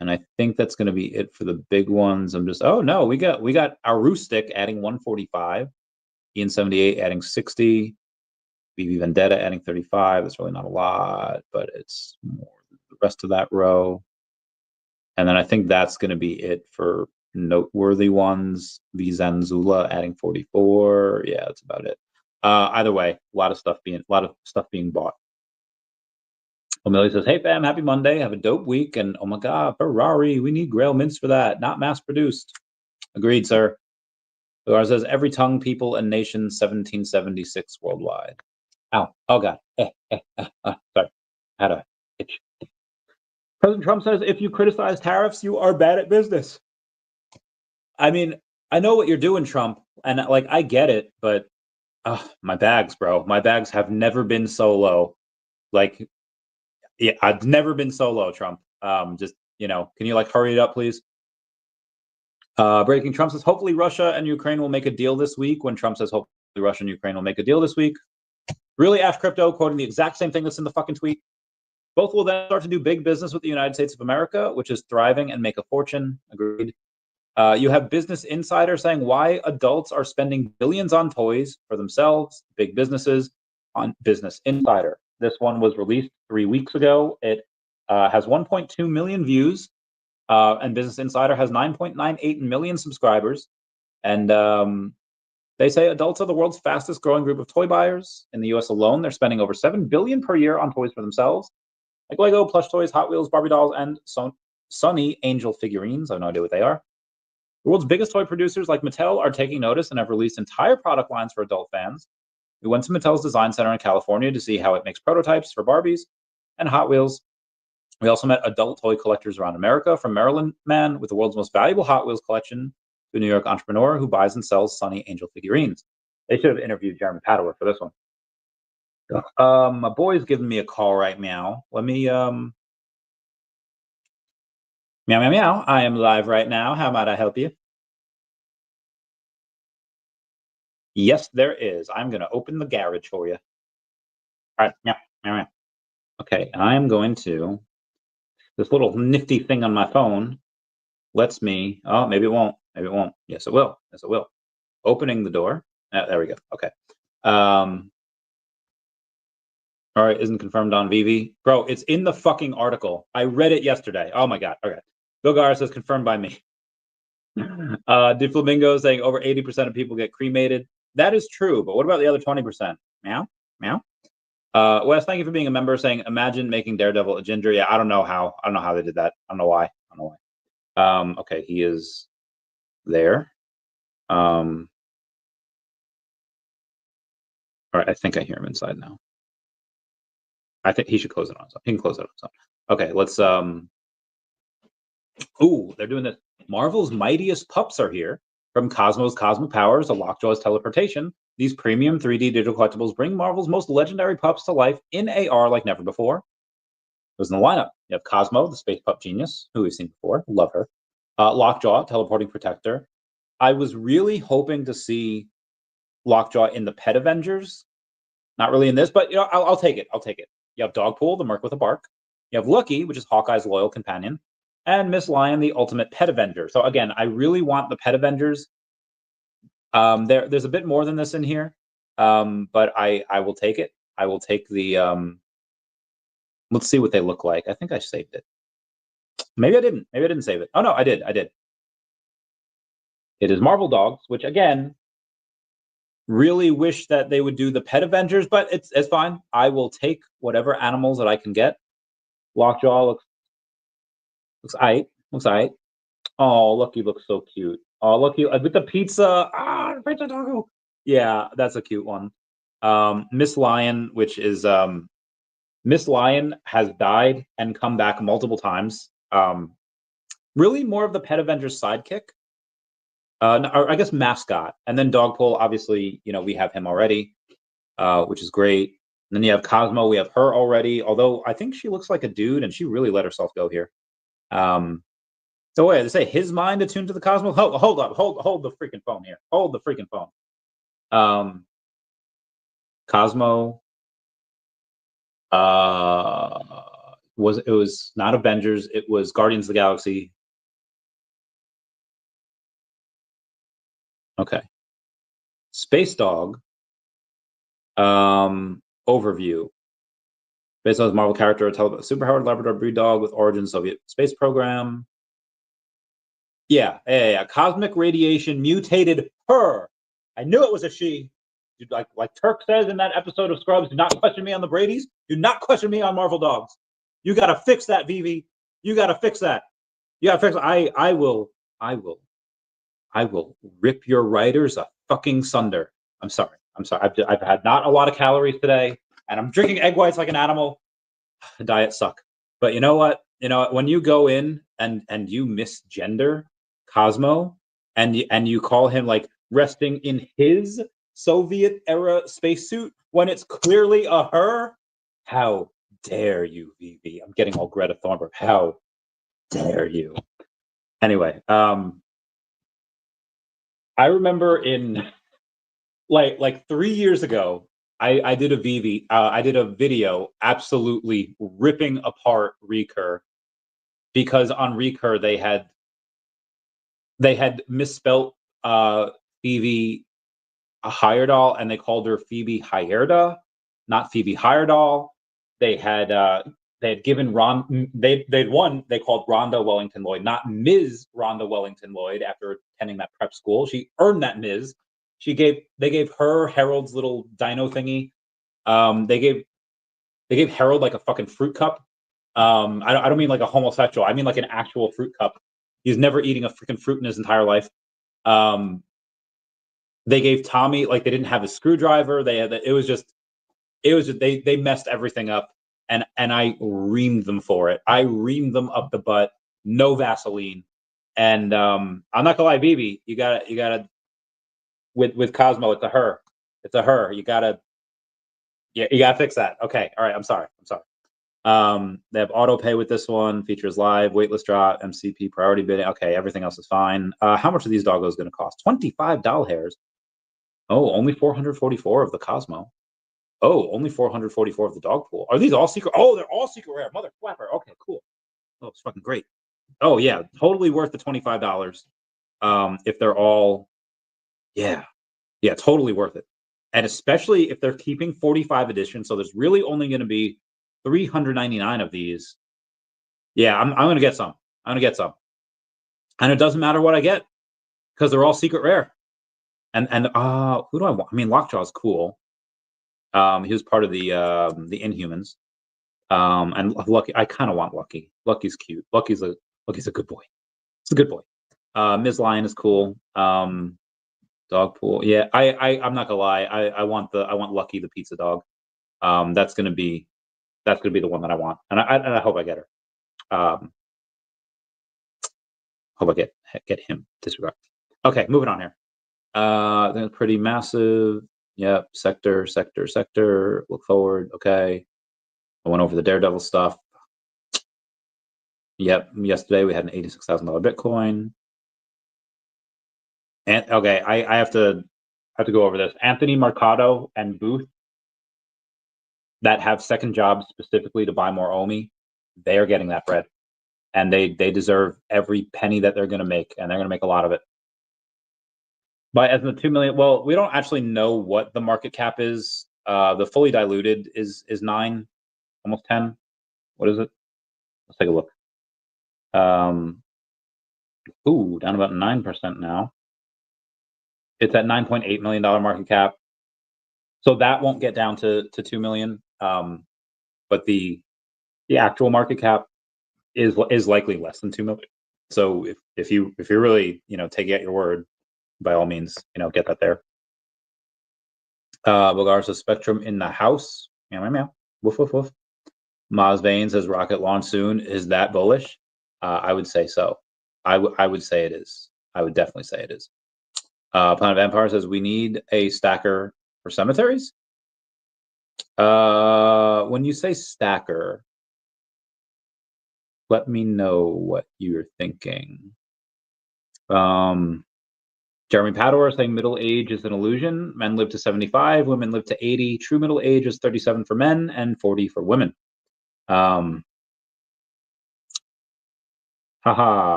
And I think that's going to be it for the big ones. I'm just, oh no, we got Arustic adding 145. Ian 78 adding 60. VeVe Vendetta adding 35. That's really not a lot, but it's more than the rest of that row. And then I think that's going to be it for noteworthy ones. Vizanzula adding 44. Yeah, that's about it. Either way, a lot of stuff being bought. O'Malley says, "Hey fam, happy Monday. Have a dope week." And oh my God, Ferrari, we need Grail mints for that, not mass produced. Agreed, sir. Laura says, "Every tongue, people, and nation, 1776 worldwide." Ow! Oh God! Sorry, I had a itch. President Trump says, "If you criticize tariffs, you are bad at business." I mean, I know what you're doing, Trump, and like I get it, but my bags, bro. My bags have never been so low. Like, yeah, I've never been so low, Trump. Just, can you like hurry it up, please? Breaking Trump says, hopefully Russia and Ukraine will make a deal this week. When Trump says, hopefully Russia and Ukraine will make a deal this week. Really, Ash Crypto quoting the exact same thing that's in the fucking tweet. Both will then start to do big business with the United States of America, which is thriving and make a fortune. Agreed. You have Business Insider saying why adults are spending billions on toys for themselves, big businesses, on Business Insider. This one was released 3 weeks ago. It has 1.2 million views, and Business Insider has 9.98 million subscribers. And they say adults are the world's fastest growing group of toy buyers. In the US alone, they're spending over $7 billion per year on toys for themselves, like Lego, plush toys, Hot Wheels, Barbie dolls, and Sunny Angel figurines. I have no idea what they are. The world's biggest toy producers like Mattel are taking notice and have released entire product lines for adult fans. We went to Mattel's design center in California to see how it makes prototypes for Barbies and Hot Wheels. We also met adult toy collectors around America, from Maryland man with the world's most valuable Hot Wheels collection to a New York entrepreneur who buys and sells Sunny Angel figurines. They should have interviewed Jeremy Padower for this one. My boy's giving me a call right now. Let me meow meow meow. I am live right now. How might I help you? Yes, there is. I'm going to open the garage for you. All right, meow meow meow. Okay, I am going to. This little nifty thing on my phone lets me. Oh, maybe it won't. Maybe it won't. Yes, it will. Yes, it will. Opening the door. There we go. Okay. All right, isn't confirmed on VeVe. Bro, it's in the fucking article. I read it yesterday. Oh my God. Okay. Bill Gara says confirmed by me. DeFlamingo saying over 80% of people get cremated. That is true, but what about the other 20%? Meow? Meow? Wes, thank you for being a member, saying imagine making Daredevil a ginger. Yeah, I don't know how. I don't know how they did that. I don't know why. I don't know why. Okay, he is there. All right, I think I hear him inside now. I think he should close it on his own. He can close it on his own. Okay, let's ooh, they're doing this. Marvel's mightiest pups are here. From Cosmo's Cosmo Powers to Lockjaw's Teleportation, these premium 3D digital collectibles bring Marvel's most legendary pups to life in AR like never before. Who's in the lineup? You have Cosmo, the space pup genius, who we've seen before. Love her. Lockjaw, teleporting protector. I was really hoping to see Lockjaw in the Pet Avengers. Not really in this, but I'll take it. I'll take it. You have Dogpool, the Merc with a Bark. You have Lucky, which is Hawkeye's loyal companion, and Miss Lion, the ultimate Pet Avenger. So again, I really want the Pet Avengers. There's a bit more than this in here, but I will take it. I will take the. Let's see what they look like. I think I saved it. Maybe I didn't. Maybe I didn't save it. Oh no, I did. I did. It is Marvel Dogs, which again, really wish that they would do the Pet Avengers, but it's fine. I will take whatever animals that I can get. Lockjaw looks aight. Looks aight. Oh, Lucky looks so cute. Oh, Lucky with the pizza. Pizza taco. Yeah, that's a cute one. Miss Lion, which is Miss Lion has died and come back multiple times. Really more of the Pet Avengers sidekick. Or I guess mascot. And then Dogpool, obviously, we have him already, which is great. And then you have Cosmo, we have her already, although I think she looks like a dude and she really let herself go here. So wait, they say his mind attuned to the cosmos. Hold up, hold the freaking phone here. Hold the freaking phone. Cosmo. It was not Avengers. It was Guardians of the Galaxy. Okay. Space Dog. Overview. Based on his Marvel character, a superpowered Labrador breed dog with origin Soviet space program. Yeah. Cosmic radiation mutated her. I knew it was a she. Like Turk says in that episode of Scrubs, do not question me on the Brady's. Do not question me on Marvel dogs. You got to fix that, VeVe. You got to fix that. You got to fix it. I will rip your writers a fucking sunder. I'm sorry. I've had not a lot of calories today, and I'm drinking egg whites like an animal. The diet suck. But you know what? When you go in and you misgender Cosmo and you call him like resting in his Soviet era spacesuit when it's clearly a her, how dare you, VeVe? I'm getting all Greta Thunberg. How dare you? Anyway, I remember in like 3 years ago, I did a VeVe, I did a video absolutely ripping apart Recur because on Recur they had misspelt Phoebe Heyerdahl and they called her Phoebe Heyerda, not Phoebe Heyerdahl. They had given they'd won. They called Rhonda Wellington Lloyd, not Ms. Rhonda Wellington Lloyd, after attending that prep school. She earned that Ms. They gave her Harold's little dino thingy. They gave Harold like a fucking fruit cup. I don't mean like a homosexual. I mean like an actual fruit cup. He's never eating a freaking fruit in his entire life. They gave Tommy, like, they didn't have a screwdriver. It was just they messed everything up, and I reamed them for it. I reamed them up the butt. No Vaseline, and I'm not gonna lie, VeVe, you gotta with Cosmo, it's a her. You gotta fix that. Okay, all right. I'm sorry. They have auto pay with this one. Features live, waitlist drop, MCP priority bidding. Okay, everything else is fine. How much are these doggos going to cost? $25 hairs. Oh, only 444 of the Cosmo. Oh, only 444 of the dog pool. Are these all secret? Oh, they're all secret rare. Mother flapper. Okay, cool. Oh, it's fucking great. Oh yeah, totally worth the $25. If they're all, yeah, totally worth it. And especially if they're keeping 45 editions, so there's really only going to be 399 of these. Yeah, I'm going to get some. And it doesn't matter what I get because they're all secret rare. And who do I want? I mean, Lockjaw's cool. He was part of the Inhumans. And Lucky, I kind of want Lucky. Lucky's cute. Lucky's a good boy. It's a good boy. Ms. Lion is cool. Dog pool. Yeah, I'm not gonna lie. I want Lucky the pizza dog. That's gonna be the one that I want, and I hope I get her. Hope I get him. Disregard. Okay, moving on here. That's pretty massive. Yep. Sector. Look forward. Okay. I went over the Daredevil stuff. Yep. Yesterday we had an $86,000 Bitcoin. And okay, I have to go over this. Anthony Mercado and Booth that have second jobs specifically to buy more OMI, they are getting that bread, and they deserve every penny that they're going to make, and they're going to make a lot of it. But as the 2 million, well, we don't actually know what the market cap is. The fully diluted is 9, almost 10. What is it? Let's take a look. Down about 9% now. It's at $9.8 million market cap. So that won't get down to 2 million. But the actual market cap is likely less than 2 million. So if you really, take it at your word, by all means, get that there. Regards to Spectrum in the house. Meow. Woof, woof, woof. Maz Vane says rocket launch soon. Is that bullish? I would say so. I would say it is. I would definitely say it is. Planet of Empire says we need a stacker for cemeteries. When you say stacker, let me know what you're thinking. Jeremy Pador saying middle age is an illusion. Men live to 75, women live to 80. True middle age is 37 for men and 40 for women. Haha,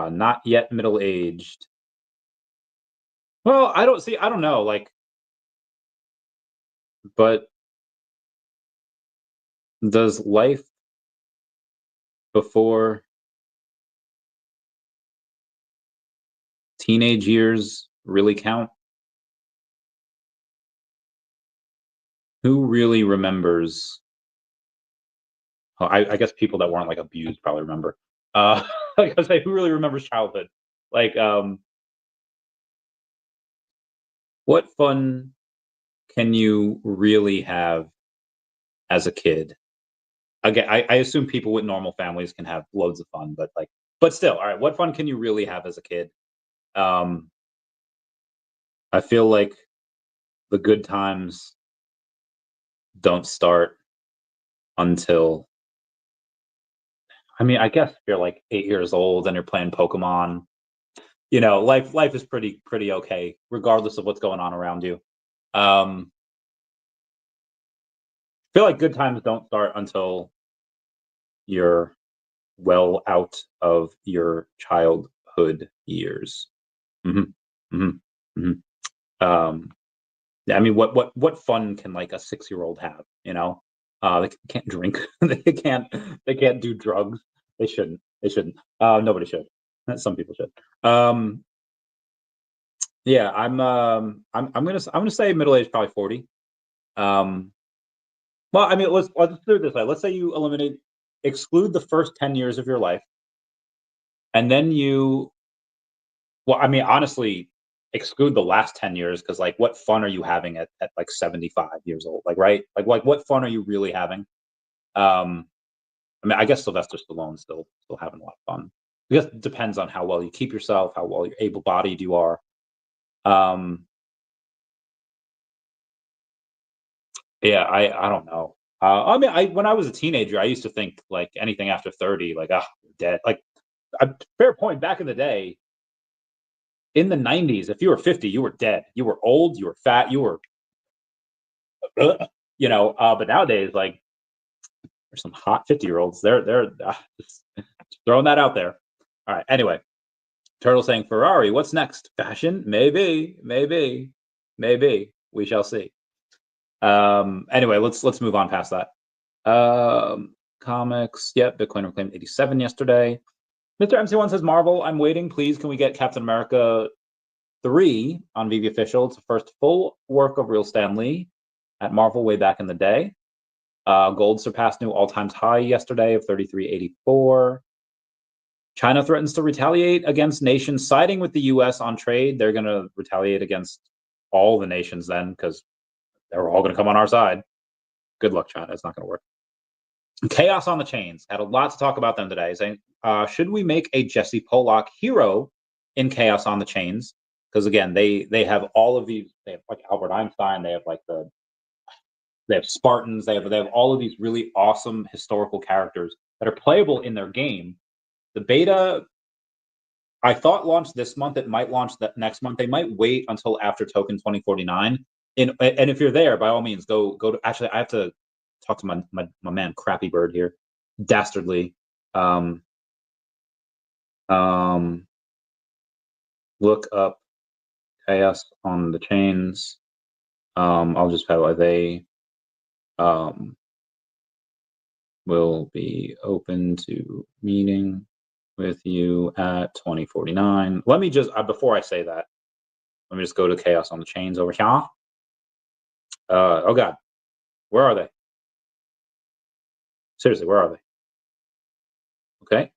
not yet middle aged. Well, I don't know, like, but does life before teenage years really count? Who really remembers? Oh, I guess people that weren't like abused probably remember. I gotta say, who really remembers childhood? Like, what fun can you really have as a kid? Again, I assume people with normal families can have loads of fun, but like, but still, all right, what fun can you really have as a kid? I feel like the good times don't start until, I mean, I guess if you're like 8 years old and you're playing Pokemon, you know, life is pretty okay, regardless of what's going on around you. I feel like good times don't start until you're well out of your childhood years. hmm hmm hmm I mean, what fun can like a 6-year-old have? You know, they can't drink, they can't do drugs. They shouldn't. They shouldn't. Nobody should. Some people should. Yeah, I'm gonna say middle age, probably 40. Well, I mean, let's do it this way. Let's say you exclude the first 10 years of your life, and then well, I mean, honestly, exclude the last 10 years, because like, what fun are you having at like 75 years old? Like, right? Like what fun are you really having? I mean, I guess Sylvester Stallone's still having a lot of fun. I guess it depends on how well you keep yourself, how well you're able-bodied you are. Yeah, I don't know. I mean, when I was a teenager, I used to think like anything after 30, like, ah, dead. Like, fair point. Back in the day, in the 90s, if you were 50, you were dead. You were old, you were fat, you were, you know. But nowadays, like, there's some hot 50-year-olds. They're just throwing that out there. All right. Anyway, Turtle saying Ferrari. What's next? Fashion? Maybe, maybe, maybe. We shall see. Anyway, let's move on past that. Comics. Yep, Bitcoin reclaimed 87 yesterday. Mr. MC1 says Marvel. I'm waiting. Please, can we get Captain America 3 on VeVe Official? It's the first full work of real Stan Lee at Marvel way back in the day. Gold surpassed new all-time high yesterday of 33.84. China threatens to retaliate against nations siding with the U.S. on trade. They're going to retaliate against all the nations then, because they're all going to come on our side. Good luck, China. It's not going to work. Chaos on the Chains. Had a lot to talk about them today, saying, should we make a Jesse Pollock hero in Chaos on the Chains? Because again, they have all of these. They have like Albert Einstein. They have like they have Spartans. They have all of these really awesome historical characters that are playable in their game. The beta, I thought, launched this month. It might launch that next month. They might wait until after Token 2049. And if you're there, by all means, go to. Actually, I have to talk to my man Crappy Bird here, Dastardly. Look up Chaos on the Chains. I'll just have they will be open to meeting with you at 2049. Let me just before I say that, let me just go to Chaos on the Chains over here. Oh God, where are they? Seriously, where are they? Okay.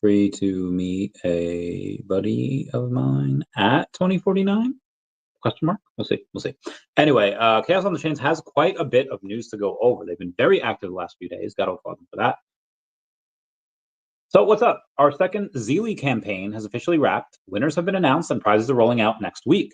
Free to meet a buddy of mine at 2049? Question mark? We'll see. Anyway, Chaos on the Chains has quite a bit of news to go over. They've been very active the last few days. Got to applaud them for that. So what's up? Our second Zeely campaign has officially wrapped. Winners have been announced and prizes are rolling out next week.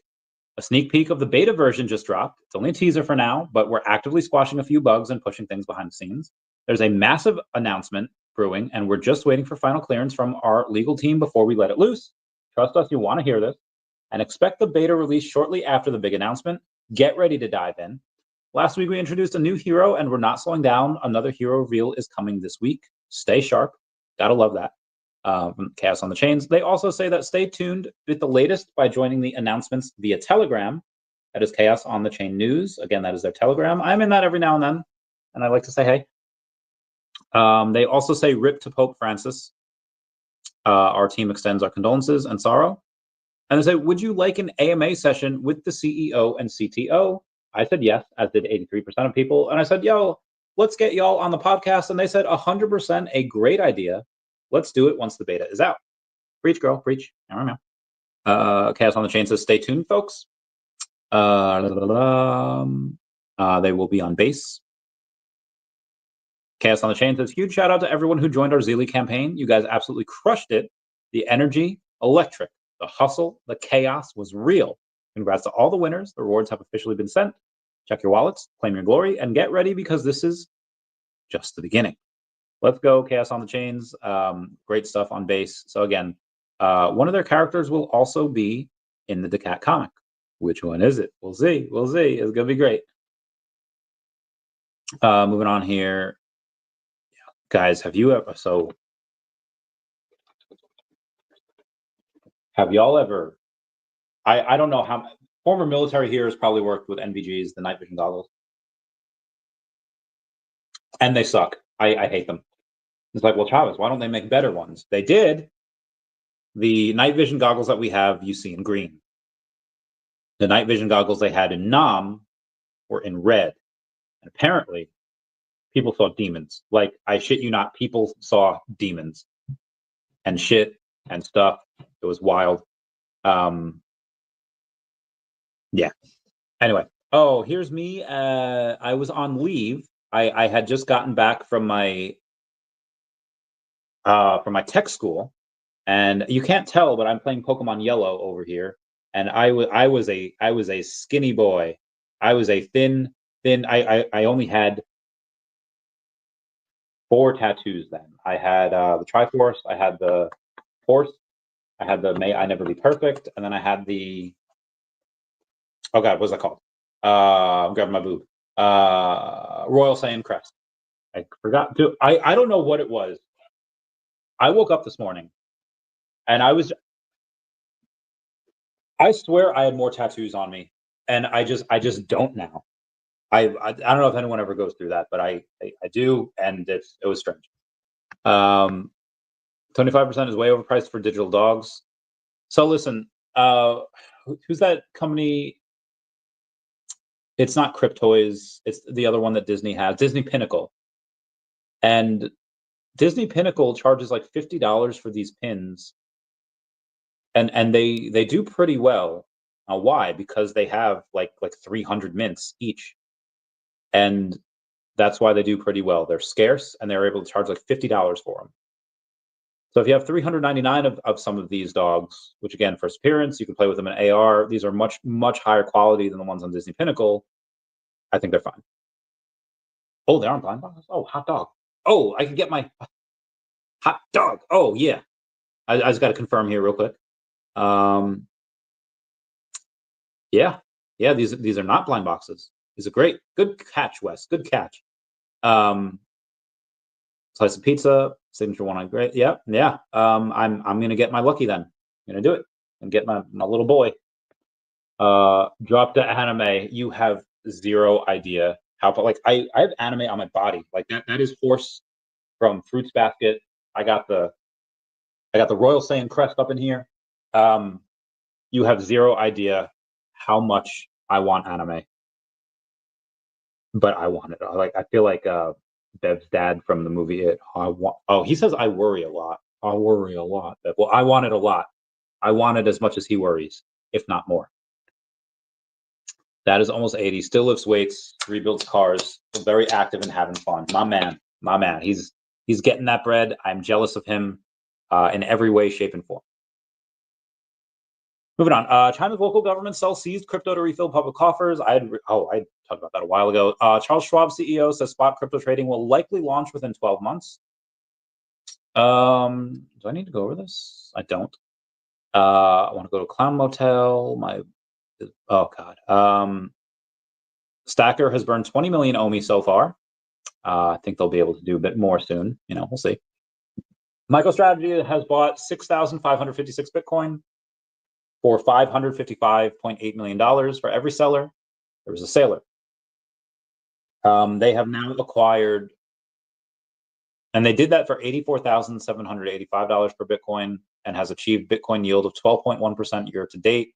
A sneak peek of the beta version just dropped. It's only a teaser for now, but we're actively squashing a few bugs and pushing things behind the scenes. There's a massive announcement brewing, and we're just waiting for final clearance from our legal team before we let it loose. Trust us, you want to hear this. And expect the beta release shortly after the big announcement. Get ready to dive in. Last week, we introduced a new hero, and we're not slowing down. Another hero reveal is coming this week. Stay sharp. Gotta love that. Chaos on the Chains. They also say that stay tuned with the latest by joining the announcements via Telegram. That is Chaos on the Chain News. Again, that is their Telegram. I'm in that every now and then, and I like to say hey. They also say rip to Pope Francis. Our team extends our condolences and sorrow. And they say, would you like an AMA session with the CEO and CTO? I said yes, as did 83% of people. And I said, yo, let's get y'all on the podcast. And they said 100% a great idea. Let's do it once the beta is out. Preach, girl, preach. I don't know. Chaos on the Chain says, stay tuned, folks. They will be on base. Chaos on the Chain says, huge shout out to everyone who joined our Zeely campaign. You guys absolutely crushed it. The energy, electric. The hustle, the chaos was real. Congrats to all the winners. The rewards have officially been sent. Check your wallets, claim your glory, and get ready because this is just the beginning. Let's go, Chaos on the Chains. Great stuff on base. So again, one of their characters will also be in the daCAT comic. Which one is it? We'll see. We'll see. It's going to be great. Moving on here. Guys, have you ever... So... Have y'all ever, I don't know how, former military here has probably worked with NVGs, the night vision goggles. And they suck. I hate them. It's like, well, Chavez, why don't they make better ones? They did. The night vision goggles that we have, you see in green. The night vision goggles they had in NOM were in red. And apparently, people saw demons. Like, I shit you not, people saw demons. And shit and stuff. It was wild. Yeah. Anyway. Oh, here's me. I was on leave. I had just gotten back from my tech school, and you can't tell, but I'm playing Pokemon Yellow over here. And I was a skinny boy. I was a thin. I only had 4 tattoos then. I had the Triforce. I had the Horse. I had the May I Never Be Perfect, and then I had the, oh God, what's that called? I'm grabbing my boob. Royal Saiyan Crest. I forgot to, I don't know what it was. I woke up this morning, and I swear I had more tattoos on me, and I just don't now. I don't know if anyone ever goes through that, but I do, and it was strange. 25% is way overpriced for digital dogs. So listen, who's that company? It's not Cryptoys. It's the other one that Disney has, Disney Pinnacle. And Disney Pinnacle charges like $50 for these pins. And they do pretty well. Why? Because they have like 300 mints each. And that's why they do pretty well. They're scarce, and they're able to charge like $50 for them. So if you have 399 of some of these dogs, which again, first appearance, you can play with them in AR. These are much, much higher quality than the ones on Disney Pinnacle. I think they're fine. Oh, they aren't blind boxes? Oh, hot dog. Oh, I can get my hot dog. Oh, yeah. I just got to confirm here real quick. Yeah. Yeah, these are not blind boxes. These are great. Good catch, Wes. Good catch. Slice of pizza, signature one on great. Yeah. I'm gonna get my lucky then. I'm gonna do it and get my little boy. Drop the anime. You have zero idea how, but like I have anime on my body. Like that is Horse from Fruits Basket. I got the Royal Saiyan Crest up in here. You have zero idea how much I want anime, but I want it. I feel like Bev's dad from the movie It. He says I worry a lot. I worry a lot. Well, I want it a lot. I want it as much as he worries, if not more. That is almost 80. Still lifts weights, rebuilds cars, very active and having fun. My man. He's getting that bread. I'm jealous of him in every way, shape, and form. Moving on. China's local government sells seized crypto to refill public coffers. I talked about that a while ago. Charles Schwab, CEO, says spot crypto trading will likely launch within 12 months. Do I need to go over this? I don't. I want to go to Clown Motel. Oh God. Stacker has burned 20 million OMI so far. I think they'll be able to do a bit more soon. We'll see. MicroStrategy has bought 6,556 Bitcoin for $555.8 million for every seller. There was a sailor. They have now acquired, and they did that for $84,785 per Bitcoin and has achieved Bitcoin yield of 12.1% year to date.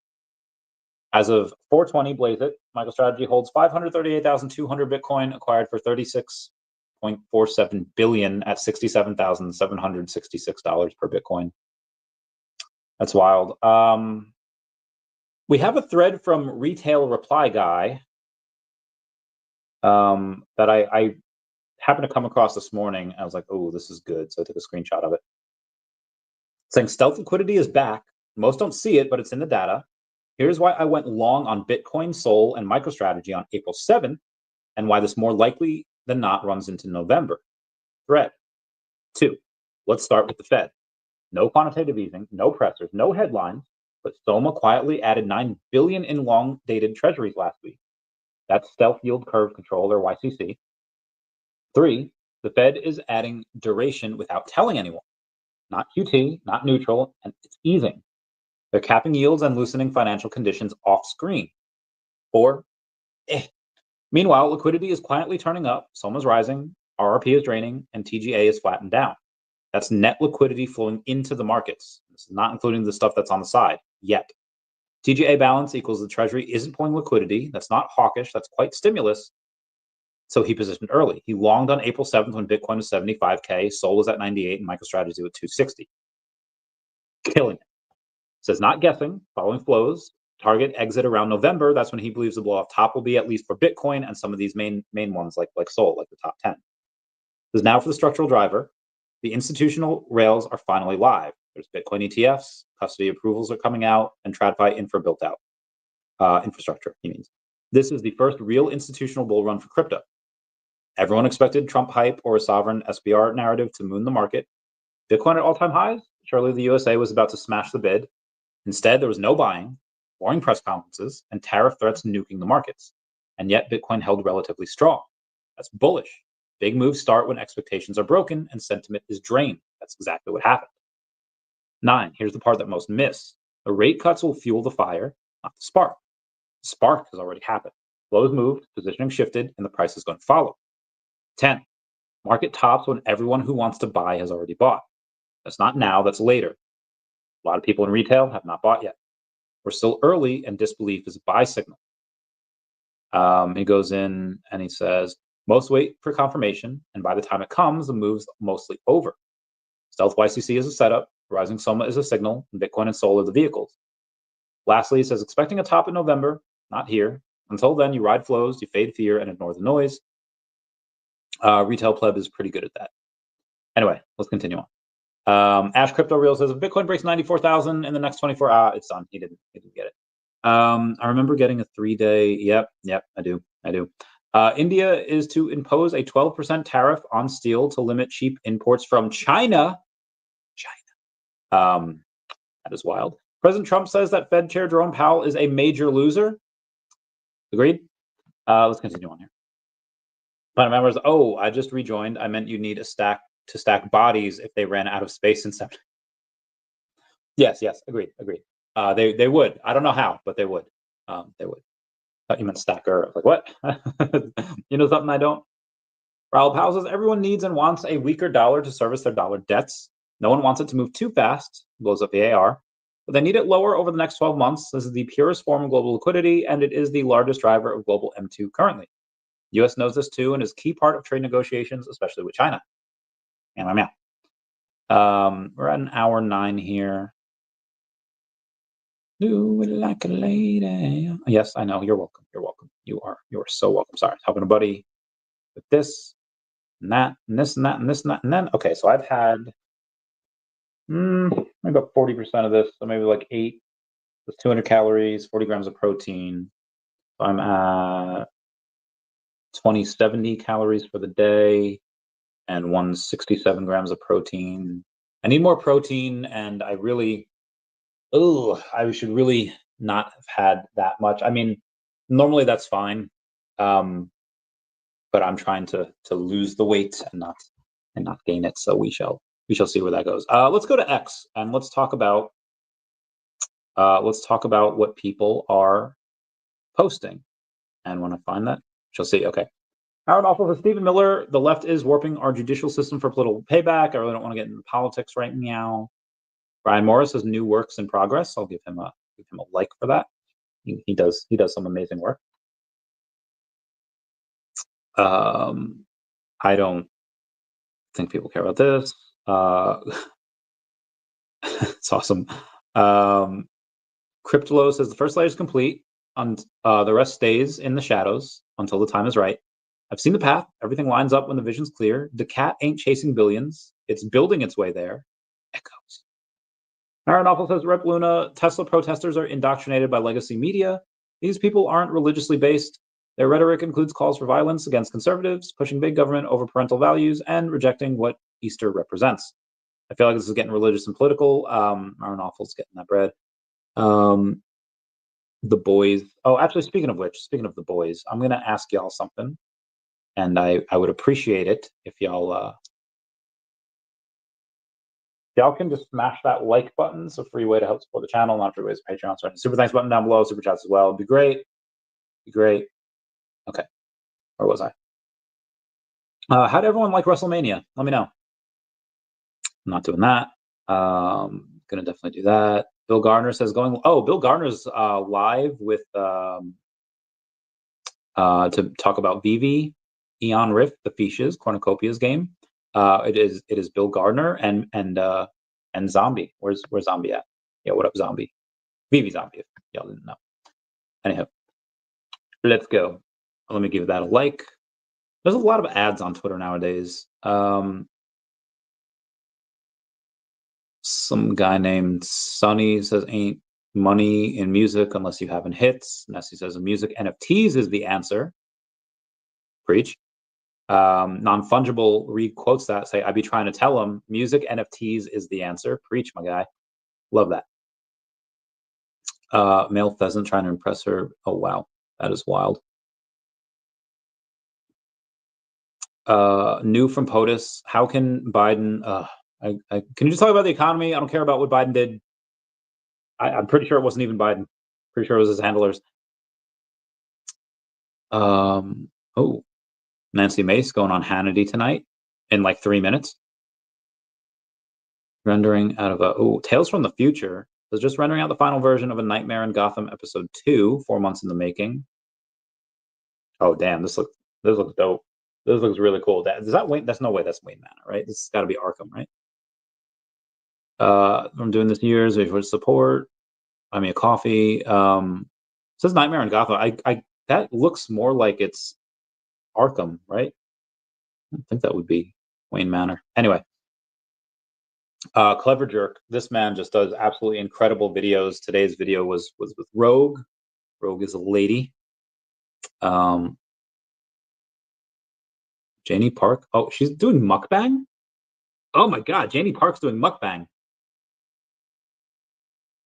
As of 420, Blaze It, MicroStrategy holds 538,200 Bitcoin acquired for $36.47 billion at $67,766 per Bitcoin. That's wild. We have a thread from Retail Reply Guy that I happened to come across this morning. I was like, oh, this is good. So I took a screenshot of it. Saying stealth liquidity is back. Most don't see it, but it's in the data. Here's why I went long on Bitcoin, Sol, and MicroStrategy on April 7th, and why this more likely than not runs into November. Thread. 2. Let's start with the Fed. No quantitative easing, no pressers, no headlines, but Soma quietly added $9 billion in long-dated treasuries last week. That's stealth yield curve control, or YCC. 3. The Fed is adding duration without telling anyone. Not QT, not neutral, and it's easing. They're capping yields and loosening financial conditions off screen. 4. Meanwhile, liquidity is quietly turning up, Soma's rising, RRP is draining, and TGA is flattened down. That's net liquidity flowing into the markets. This is not including the stuff that's on the side yet. TGA balance equals the Treasury isn't pulling liquidity. That's not hawkish. That's quite stimulus. So he positioned early. He longed on April 7th when Bitcoin was 75K, Sol was at 98, and MicroStrategy was 260. Killing it. Says not guessing, following flows, target exit around November. That's when he believes the blow off top will be, at least for Bitcoin and some of these main ones like Sol, like the top 10. Says now for the structural driver. The institutional rails are finally live. There's Bitcoin ETFs, custody approvals are coming out, and TradFi infra built out. Infrastructure, he means. This is the first real institutional bull run for crypto. Everyone expected Trump hype or a sovereign SBR narrative to moon the market. Bitcoin at all-time highs? Surely the USA was about to smash the bid. Instead, there was no buying, boring press conferences, and tariff threats nuking the markets. And yet Bitcoin held relatively strong. That's bullish. Big moves start when expectations are broken and sentiment is drained. That's exactly what happened. 9, here's the part that most miss. The rate cuts will fuel the fire, not the spark. The spark has already happened. Flows moved, positioning shifted, and the price is going to follow. 10, market tops when everyone who wants to buy has already bought. That's not now, that's later. A lot of people in retail have not bought yet. We're still early, and disbelief is a buy signal. He goes in and he says, most wait for confirmation, and by the time it comes, the move's mostly over. Stealth YCC is a setup, rising Soma is a signal, and Bitcoin and Sol are the vehicles. Lastly, he says, expecting a top in November, not here. Until then, you ride flows, you fade fear, and ignore the noise. Retail pleb is pretty good at that. Anyway, let's continue on. Ash Crypto Real says, if Bitcoin breaks 94,000 in the next 24 hours, it's done. He didn't get it. I remember getting a 3-day. Yep, I do. India is to impose a 12% tariff on steel to limit cheap imports from China. That is wild. President Trump says that Fed Chair Jerome Powell is a major loser. Agreed? Let's continue on here. Planet members, I just rejoined. I meant you need a stack to stack bodies if they ran out of space in 7. Yes, agreed. They would. I don't know how, but they would. They would. Thought you meant stacker. Like, what? You know something I don't? Raul Powell says everyone needs and wants a weaker dollar to service their dollar debts. No one wants it to move too fast, blows up the AR, but they need it lower over the next 12 months. This is the purest form of global liquidity, and it is the largest driver of global M2 currently. The US knows this too, and is a key part of trade negotiations, especially with China. We're at an hour 9 here. Do it like a lady. Yes, I know. You're welcome. You are so welcome. Sorry, helping a buddy with this and that and this and that and this and that and then. Okay, so I've had maybe about 40% of this, so maybe like 8. That's 200 calories, 40 grams of protein. So I'm at 2070 calories for the day and 167 grams of protein. I need more protein, and I really Oh, I should really not have had that much. I mean, normally that's fine, but I'm trying to lose the weight and not gain it. So we shall see where that goes. Let's go to X and let's talk about what people are posting. And when I find that, she'll see. Okay. Howard also says, Stephen Miller, the left is warping our judicial system for political payback. I really don't want to get into politics right now. Brian Morris has new works in progress. I'll give him a like for that. He does some amazing work. I don't think people care about this. It's awesome. Cryptolo says the first layer is complete, and the rest stays in the shadows until the time is right. I've seen the path. Everything lines up when the vision's clear. daCAT ain't chasing billions. It's building its way there. Echoes. Aaron Awful says, Rep Luna, Tesla protesters are indoctrinated by legacy media. These people aren't religiously based. Their rhetoric includes calls for violence against conservatives, pushing big government over parental values, and rejecting what Easter represents. I feel like this is getting religious and political. Aaron Awful's getting that bread. The boys. Oh, actually, speaking of the boys, I'm going to ask y'all something. And I would appreciate it if y'all can just smash that like button. It's a free way to help support the channel. Not free ways, Patreon. So super thanks button down below, super chats as well. It'd be great. Okay. Where was I? How did everyone like WrestleMania? Let me know. I'm not doing that. Gonna definitely do that. Bill Gardner says Bill Gardner's live with to talk about VeVe, Eon Rift, the Fiches, Cornucopia's game. It is Bill Gardner and Zombie. Where's Zombie at? Yeah, what up, Zombie? VeVe Zombie, if y'all didn't know. Anyhow, let's go. Let me give that a like. There's a lot of ads on Twitter nowadays. Some guy named Sonny says, ain't money in music unless you having hits. Nessie says, music NFTs is the answer. Preach. Non-fungible re-quotes that, say, I be trying to tell him music NFTs is the answer. Preach, my guy. Love that. Male pheasant trying to impress her. Oh, wow. That is wild. New from POTUS. How can Biden... can you just talk about the economy? I don't care about what Biden did. I'm pretty sure it wasn't even Biden. Pretty sure it was his handlers. Oh, Nancy Mace going on Hannity tonight in like 3 minutes. Rendering out of Tales from the Future is just rendering out the final version of A Nightmare in Gotham episode 2, 4 months in the making. Oh damn, this looks dope. This looks really cool. Is that Wayne? That's no way. That's Wayne Manor, right? This has got to be Arkham, right? I'm doing this years for support. Buy me a coffee. It says Nightmare in Gotham. That looks more like it's Arkham, right? I think that would be Wayne Manor. Anyway, Clever Jerk. This man just does absolutely incredible videos. Today's video was with Rogue. Rogue is a lady. Janie Park. Oh, she's doing mukbang? Oh my God, Janie Park's doing mukbang.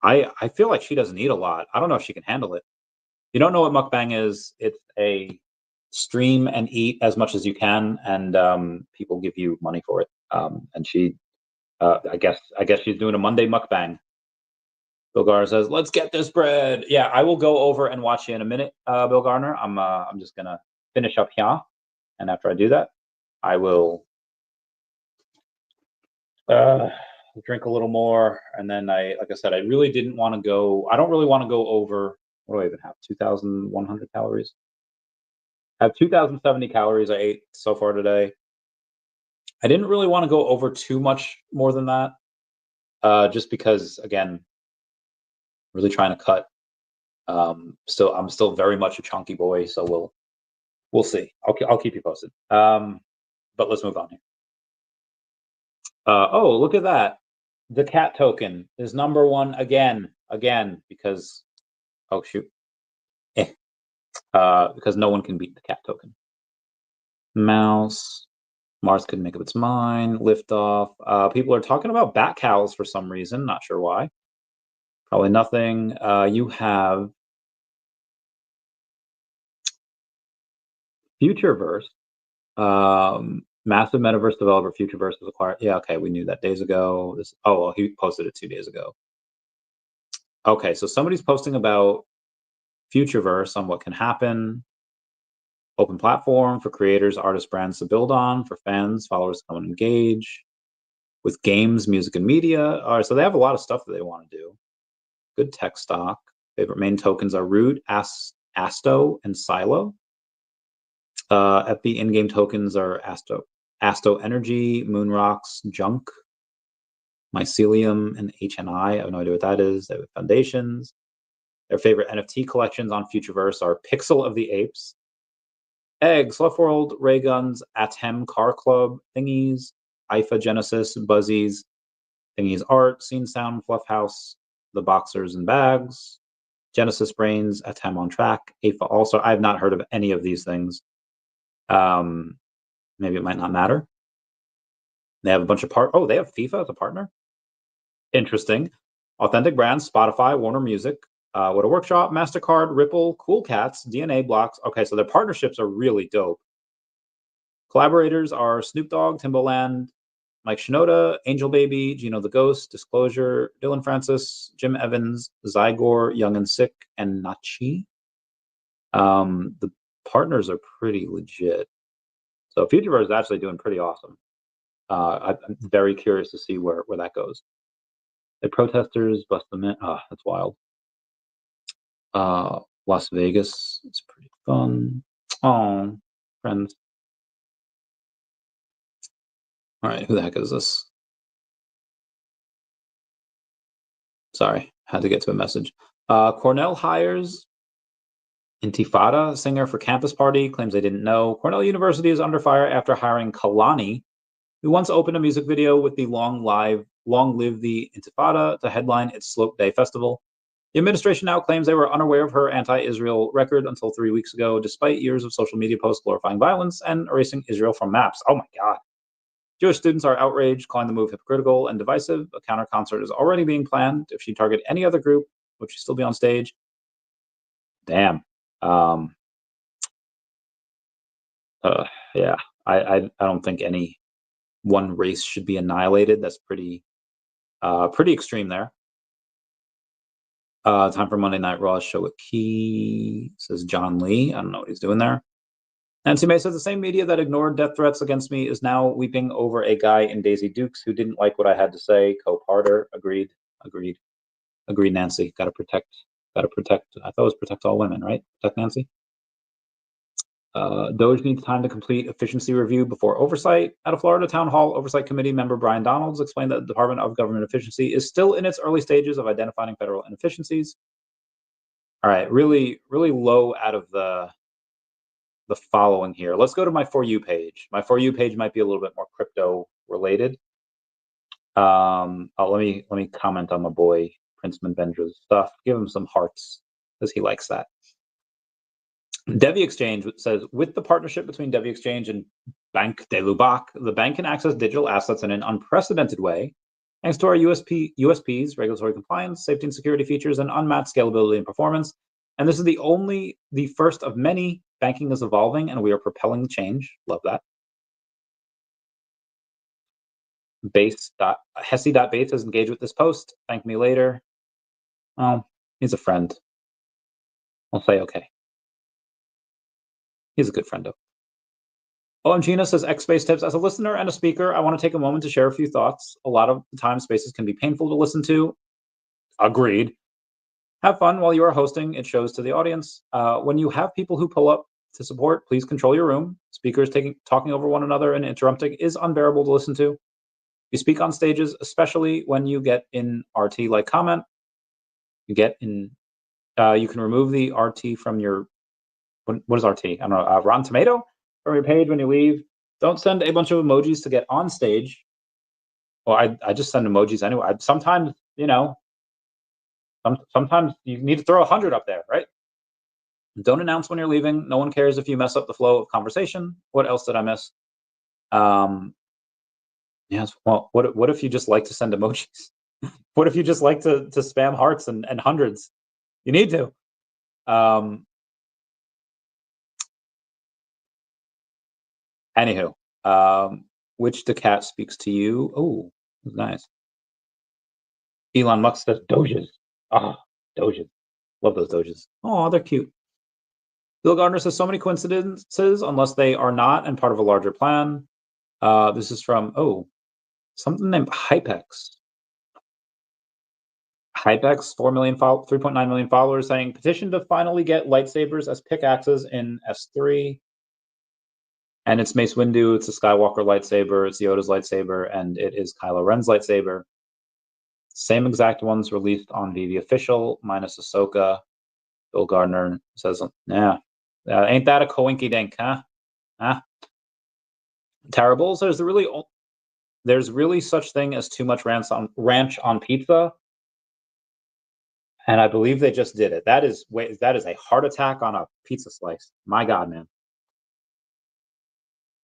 I feel like she doesn't eat a lot. I don't know if she can handle it. You don't know what mukbang is? It's a stream and eat as much as you can, and people give you money for it. And she, I guess she's doing a Monday mukbang. Bill Garner says, "Let's get this bread." Yeah, I will go over and watch you in a minute, Bill Garner. I'm just gonna finish up here, and after I do that, I will drink a little more, and then like I said, I really didn't want to go. I don't really want to go over. What do I even have? 2,100 calories. I have 2,070 calories I ate so far today. I didn't really want to go over too much more than that, just because, again, really trying to cut. I'm still very much a chunky boy, so we'll see. I'll keep you posted. But let's move on here. Oh, look at that. daCAT token is number one again, because, oh shoot, because no one can beat daCAT token. Mouse, Mars couldn't make up its mind. Liftoff. People are talking about bat cows for some reason, not sure why. Probably nothing. You have Futureverse. Massive metaverse developer Futureverse was acquired. Yeah, okay, we knew that days ago. Oh, well, he posted it 2 days ago. Okay, so somebody's posting about Futureverse on what can happen. Open platform for creators, artists, brands to build on, for fans, followers to come and engage with games, music, and media. All right, so they have a lot of stuff that they want to do. Good tech stock. Favorite main tokens are Root, Asto, and Silo. FB in-game tokens are Asto Energy, Moonrocks, Junk, Mycelium, and HNI. I have no idea what that is. They have foundations. Their favorite NFT collections on Futureverse are Pixel of the Apes, Egg, Sluff World, Ray Guns, Atem Car Club, Thingies, IFA Genesis, Buzzies, Thingies Art, Scene Sound, Fluff House, The Boxers and Bags, Genesis Brains, Atem on Track, AFA Also. I have not heard of any of these things. Maybe it might not matter. They have a bunch of they have FIFA as a partner. Interesting. Authentic brands, Spotify, Warner Music, What a Workshop, MasterCard, Ripple, Cool Cats, DNA Blocks. Okay, so their partnerships are really dope. Collaborators are Snoop Dogg, Timbaland, Mike Shinoda, Angel Baby, Gino the Ghost, Disclosure, Dylan Francis, Jim Evans, Zygor, Young and Sick, and Nachi. The partners are pretty legit. So Futureverse is actually doing pretty awesome. I'm very curious to see where that goes. The protesters bust them in. Oh, that's wild. Las Vegas is pretty fun. Oh, friends. All right, who the heck is this? Sorry, had to get to a message. Cornell hires Intifada singer for campus party, claims they didn't know. Cornell University is under fire after hiring Kalani, who once opened a music video with the Long Live the Intifada to headline its Slope Day festival. The administration now claims they were unaware of her anti-Israel record until 3 weeks ago, despite years of social media posts glorifying violence and erasing Israel from maps. Oh my God. Jewish students are outraged, calling the move hypocritical and divisive. A counter concert is already being planned. If she targeted any other group, would she still be on stage? Damn. Yeah, I don't think any one race should be annihilated. That's pretty extreme there. Time for Monday Night Raw show with Key, says John Lee. I don't know what he's doing there. Nancy May says the same media that ignored death threats against me is now weeping over a guy in Daisy Dukes who didn't like what I had to say. Cope harder. Agreed, Nancy. Gotta protect. I thought it was protect all women, right? Protect Nancy. Doge needs time to complete efficiency review before oversight. At a Florida Town Hall Oversight Committee member, Brian Donalds explained that the Department of Government Efficiency is still in its early stages of identifying federal inefficiencies. All right, really, really low out of the following here. Let's go to my For You page. My For You page might be a little bit more crypto related. Let me comment on my boy Princeman Bendra's stuff. Give him some hearts because he likes that. DEVVE Exchange says, with the partnership between DEVVE Exchange and Banque de Lubac, the bank can access digital assets in an unprecedented way, thanks to our USPs, regulatory compliance, safety and security features, and unmatched scalability and performance. And this is the first of many. Banking is evolving, and we are propelling change. Love that. Hesse.base has engaged with this post. Thank me later. Well, he's a friend. I'll say okay. He's a good friend, though. OMGina says, X Space Tips. As a listener and a speaker, I want to take a moment to share a few thoughts. A lot of the time, spaces can be painful to listen to. Agreed. Have fun while you are hosting. It shows to the audience. When you have people who pull up to support, please control your room. Speakers talking over one another and interrupting is unbearable to listen to. You speak on stages, especially when you get in RT-like comment. You can remove the RT from your, what is RT? I don't know, Rotten Tomato from your page when you leave. Don't send a bunch of emojis to get on stage. Well, I just send emojis anyway. Sometimes, sometimes you need to throw 100 up there, right? Don't announce when you're leaving. No one cares if you mess up the flow of conversation. What else did I miss? Yes. Well, what if you just like to send emojis? What if you just like to spam hearts and hundreds? You need to. Anywho, which daCAT speaks to you? Oh, nice. Elon Musk says Doges. Ah, Doges. Love those Doges. Oh, they're cute. Bill Gardner says so many coincidences unless they are not and part of a larger plan. This is from, something named Hypex. Hypex, 3.9 million followers, saying petition to finally get lightsabers as pickaxes in S3. And it's Mace Windu, it's a Skywalker lightsaber, it's Yoda's lightsaber, and it is Kylo Ren's lightsaber. Same exact ones released on VeVe official, minus Ahsoka. Bill Gardner says, yeah, ain't that a coinky dink, huh? Terrible. So there's really such thing as too much ranch on pizza. And I believe they just did it. That is a heart attack on a pizza slice. My God, man.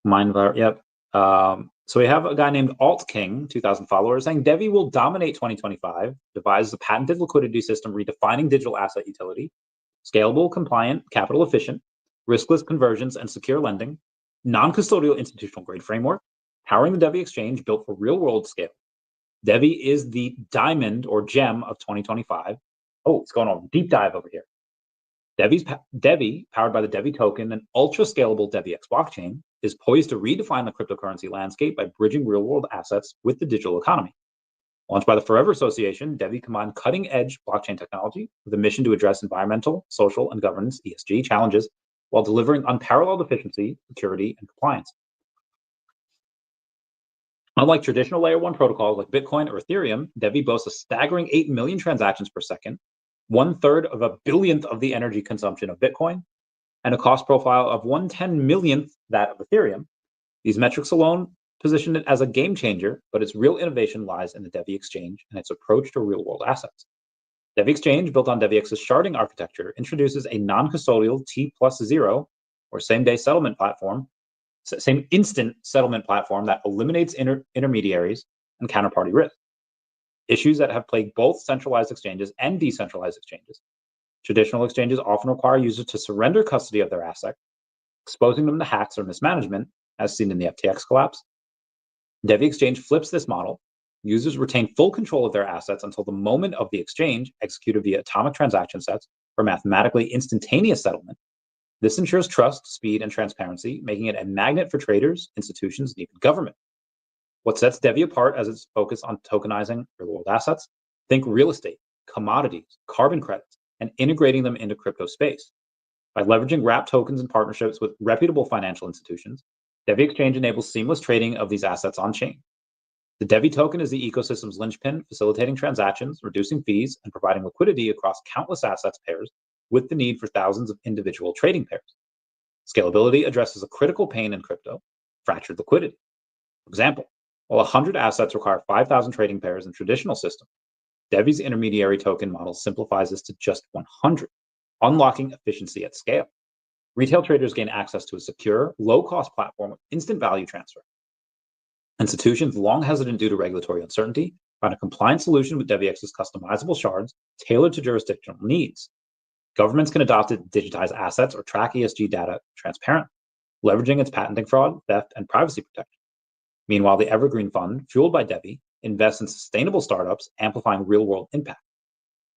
Yep. So we have a guy named Alt King, 2,000 followers, saying DEVVE will dominate 2025, devises a patented liquidity system redefining digital asset utility, scalable, compliant, capital efficient, riskless conversions and secure lending, non-custodial institutional grade framework, powering the DEVVE exchange built for real-world scale. DEVVE is the diamond or gem of 2025. Oh, it's going on deep dive over here. DEVVE, powered by the DEVVE token, an ultra-scalable DEVVEX blockchain, is poised to redefine the cryptocurrency landscape by bridging real-world assets with the digital economy. Launched by the Forever Association, DEVVE combined cutting-edge blockchain technology with a mission to address environmental, social, and governance (ESG) challenges while delivering unparalleled efficiency, security, and compliance. Unlike traditional layer 1 protocols like Bitcoin or Ethereum, DEVVE boasts a staggering 8 million transactions per second, 1/3 of a billionth of the energy consumption of Bitcoin, and a cost profile of 1/10 millionth that of Ethereum. These metrics alone position it as a game changer, but its real innovation lies in the DEVVE exchange and its approach to real-world assets. DEVVE exchange, built on DEVVEX's sharding architecture, introduces a non-custodial T+0 or same-day settlement platform, same instant settlement platform that eliminates intermediaries and counterparty risk, issues that have plagued both centralized exchanges and decentralized exchanges. Traditional exchanges often require users to surrender custody of their asset, exposing them to hacks or mismanagement, as seen in the FTX collapse. DEVVE exchange flips this model. Users retain full control of their assets until the moment of the exchange, executed via atomic transaction sets for mathematically instantaneous settlement. This ensures trust, speed, and transparency, making it a magnet for traders, institutions, and even government. What sets DEVVE apart as its focus on tokenizing real-world assets? Think real estate, commodities, carbon credits, and integrating them into crypto space. By leveraging wrapped tokens and partnerships with reputable financial institutions, DEVVE exchange enables seamless trading of these assets on-chain. The DEVVE token is the ecosystem's linchpin, facilitating transactions, reducing fees, and providing liquidity across countless assets pairs with the need for thousands of individual trading pairs. Scalability addresses a critical pain in crypto, fractured liquidity. For example, while 100 assets require 5,000 trading pairs in traditional systems, DEVVE's intermediary token model simplifies this to just 100, unlocking efficiency at scale. Retail traders gain access to a secure, low-cost platform with instant value transfer. Institutions, long hesitant due to regulatory uncertainty, find a compliant solution with DEVVEX's customizable shards tailored to jurisdictional needs. Governments can adopt it to digitize assets or track ESG data transparently, leveraging its patenting fraud, theft, and privacy protection. Meanwhile, the Evergreen Fund, fueled by DEVVE, invests in sustainable startups, amplifying real-world impact.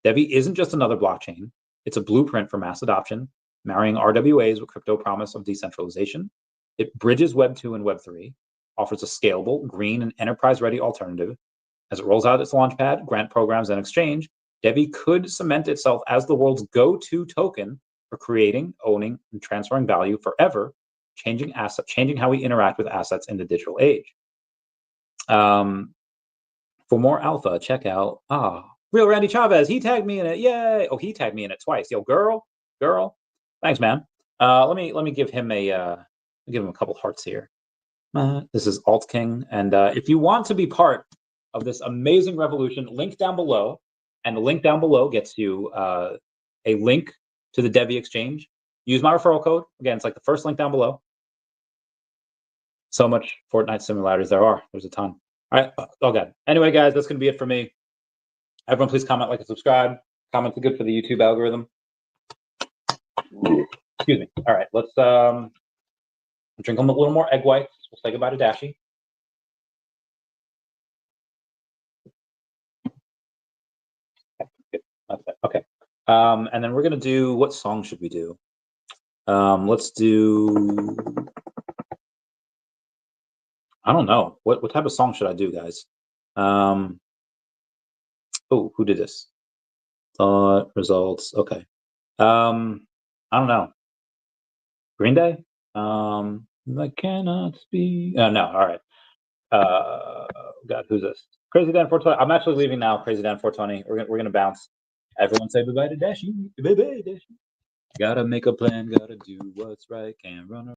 DEVVE isn't just another blockchain. It's a blueprint for mass adoption, marrying RWAs with crypto promise of decentralization. It bridges Web 2 and Web 3, offers a scalable, green, and enterprise-ready alternative. As it rolls out its launchpad, grant programs, and exchange, DEVVE could cement itself as the world's go-to token for creating, owning, and transferring value forever, changing how we interact with assets in the digital age. For more alpha, check out Real Randy Chavez. He tagged me in it. Yay! Oh, he tagged me in it twice. Yo, girl. Thanks, man. Let me give him a couple hearts here. This is Alt King, and if you want to be part of this amazing revolution, link down below, and the link down below gets you a link to the DEVVE exchange. Use my referral code. Again, it's like the first link down below. So much Fortnite similarities there are. There's a ton. All right. Oh, God. Anyway, guys, that's going to be it for me. Everyone, please comment, like, and subscribe. Comments are good for the YouTube algorithm. Excuse me. All right, let's drink a little more egg whites. We'll say goodbye to Dashi. Okay. And then we're gonna do, what song should we do? Let's do, I don't know. What type of song should I do, guys? Oh, who did this? Results. Okay. I don't know. Green Day? I cannot speak. No, all right. God, who's this? Crazy Dan 420. I'm actually leaving now. Crazy Dan 420. We're gonna bounce. Everyone say bye bye to Dashi. Bye bye, Dashi. Gotta make a plan. Gotta do what's right. Can't run.